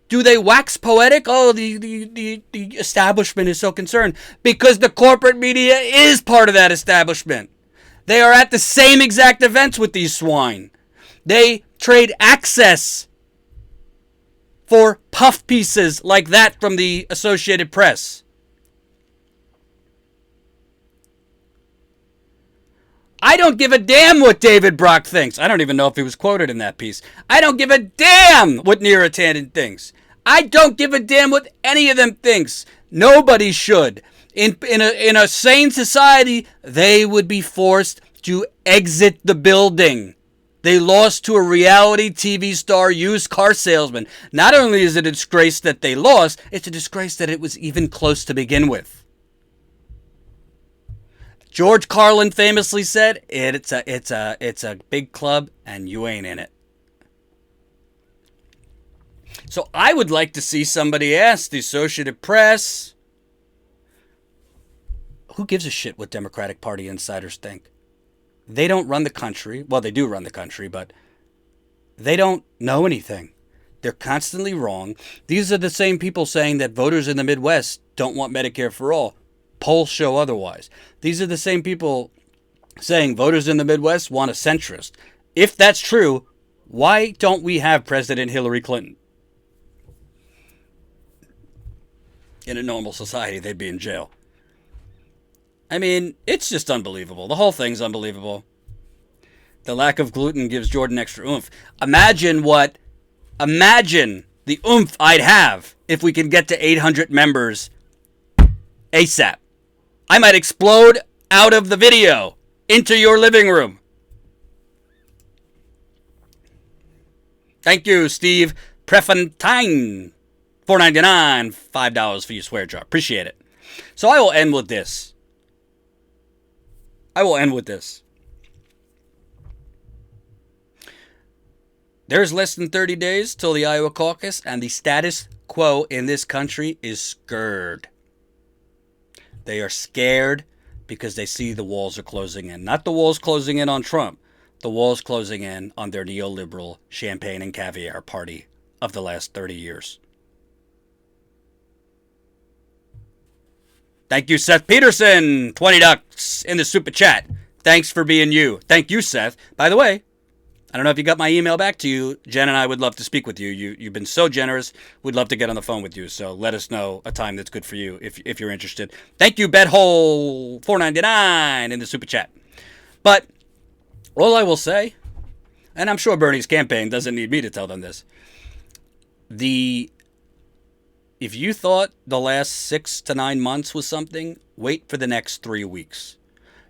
do they wax poetic? Oh, the establishment is so concerned. Because the corporate media is part of that establishment. They are at the same exact events with these swine. They trade access for puff pieces like that from the Associated Press. I don't give a damn what David Brock thinks. I don't even know if he was quoted in that piece. I don't give a damn what Neera Tanden thinks. I don't give a damn what any of them thinks. Nobody should. In a sane society, they would be forced to exit the building. They lost to a reality TV star used car salesman. Not only is it a disgrace that they lost, it's a disgrace that it was even close to begin with. George Carlin famously said, it's a big club and you ain't in it. So I would like to see somebody ask the Associated Press, who gives a shit what Democratic Party insiders think? They don't run the country. Well, they do run the country, but they don't know anything. They're constantly wrong. These are the same people saying that voters in the Midwest don't want Medicare for all. Polls show otherwise. These are the same people saying voters in the Midwest want a centrist. If that's true, why don't we have President Hillary Clinton? In a normal society, they'd be in jail. I mean, it's just unbelievable. The whole thing's unbelievable. The lack of gluten gives Jordan extra oomph. Imagine the oomph I'd have if we could get to 800 members ASAP. I might explode out of the video into your living room. Thank you, Steve Prefantine. $4.99, $5 for your swear jar. Appreciate it. So I will end with this. There's less than 30 days till the Iowa caucus, and the status quo in this country is scared. They are scared because they see the walls are closing in. Not the walls closing in on Trump. The walls closing in on their neoliberal champagne and caviar party of the last 30 years. Thank you, Seth Peterson. $20 in the super chat. Thanks for being you. Thank you, Seth. By the way, I don't know if you got my email back to you. Jen and I would love to speak with you. You've been so generous. We'd love to get on the phone with you. So let us know a time that's good for you if you're interested. Thank you, Bedhole $4.99 in the super chat. But all I will say, and I'm sure Bernie's campaign doesn't need me to tell them this, if you thought the last 6 to 9 months was something, wait for the next 3 weeks.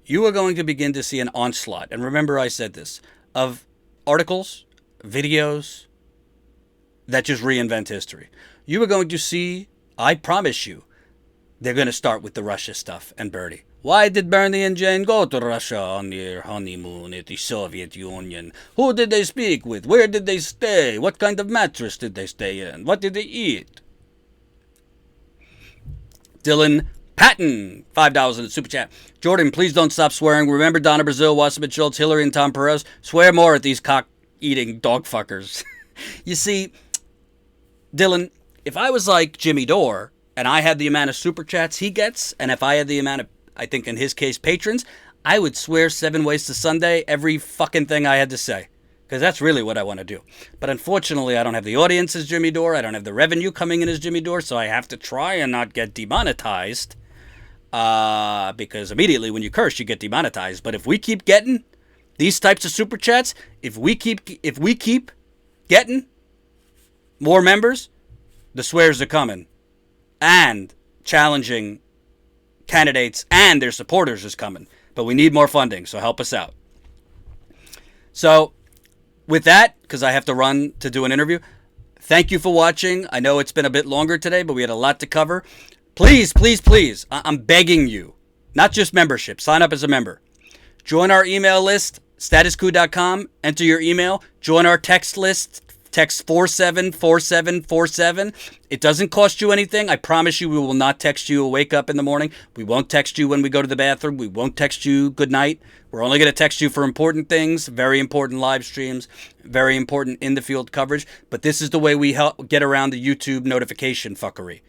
You are going to begin to see an onslaught, and remember I said this, of articles, videos that just reinvent history. You are going to see, I promise you, they're going to start with the Russia stuff and Bernie. Why did Bernie and Jane go to Russia on their honeymoon at the Soviet Union? Who did they speak with? Where did they stay? What kind of mattress did they stay in? What did they eat? Dylan Patton, $5 in the super chat. Jordan, please don't stop swearing. Remember Donna Brazil, Wasserman Schultz, Hillary, and Tom Perez. Swear more at these cock-eating dog fuckers. You see, Dylan, if I was like Jimmy Dore, and I had the amount of super chats he gets, and if I had the amount of, I think in his case, patrons, I would swear 7 ways to Sunday every fucking thing I had to say. Because that's really what I want to do. But unfortunately, I don't have the audience as Jimmy Dore. I don't have the revenue coming in as Jimmy Dore. So I have to try and not get demonetized. Because immediately when you curse, you get demonetized. But if we keep getting these types of super chats, if we keep getting more members, the swears are coming. And challenging candidates and their supporters is coming. But we need more funding, so help us out. So with that, because I have to run to do an interview, thank you for watching. I know it's been a bit longer today, but we had a lot to cover. Please, please, please, I'm begging you, not just membership, sign up as a member. Join our email list, statuscoup.com. Enter your email. Join our text list. Text 474747. It doesn't cost you anything. I promise you we will not text you a wake up in the morning. We won't text you when we go to the bathroom. We won't text you good night. We're only going to text you for important things, very important live streams, very important in the field coverage. But this is the way we help get around the YouTube notification fuckery.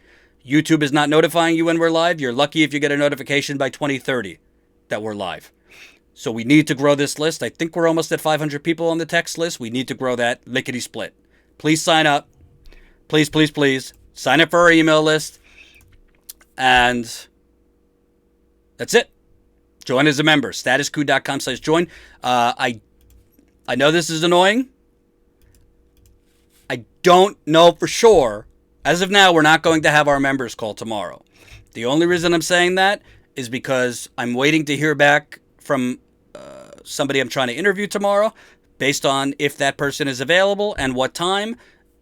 YouTube is not notifying you when we're live. You're lucky if you get a notification by 2030 that we're live. So we need to grow this list. I think we're almost at 500 people on the text list. We need to grow that lickety split. Please sign up. Please, please, please. Sign up for our email list. And that's it. Join as a member. Statuscoup.com/join. I know this is annoying. I don't know for sure. As of now, we're not going to have our members call tomorrow. The only reason I'm saying that is because I'm waiting to hear back from somebody I'm trying to interview tomorrow based on if that person is available and what time.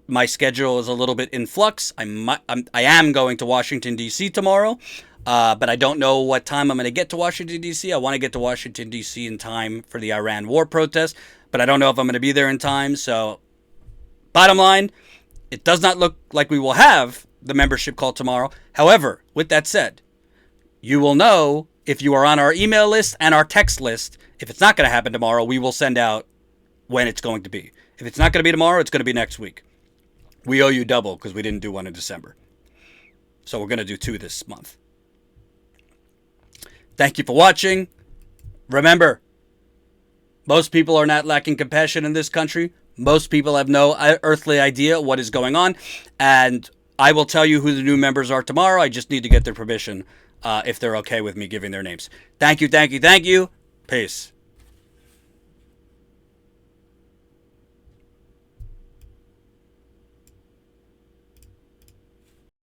My schedule is a little bit in flux. I am going to Washington, D.C. tomorrow, but I don't know what time I'm going to get to Washington, D.C. I want to get to Washington, D.C. in time for the Iran war protest, but I don't know if I'm going to be there in time. So bottom line, it does not look like we will have the membership call tomorrow. However, with that said, you will know if you are on our email list and our text list. If it's not going to happen tomorrow, we will send out when it's going to be. If it's not going to be tomorrow, it's going to be next week. We owe you double because we didn't do one in December. So we're going to do 2 this month. Thank you for watching. Remember, most people are not lacking compassion in this country. Most people have no earthly idea what is going on. And I will tell you who the new members are tomorrow. I just need to get their permission if they're okay with me giving their names. Thank you, thank you, thank you. Peace.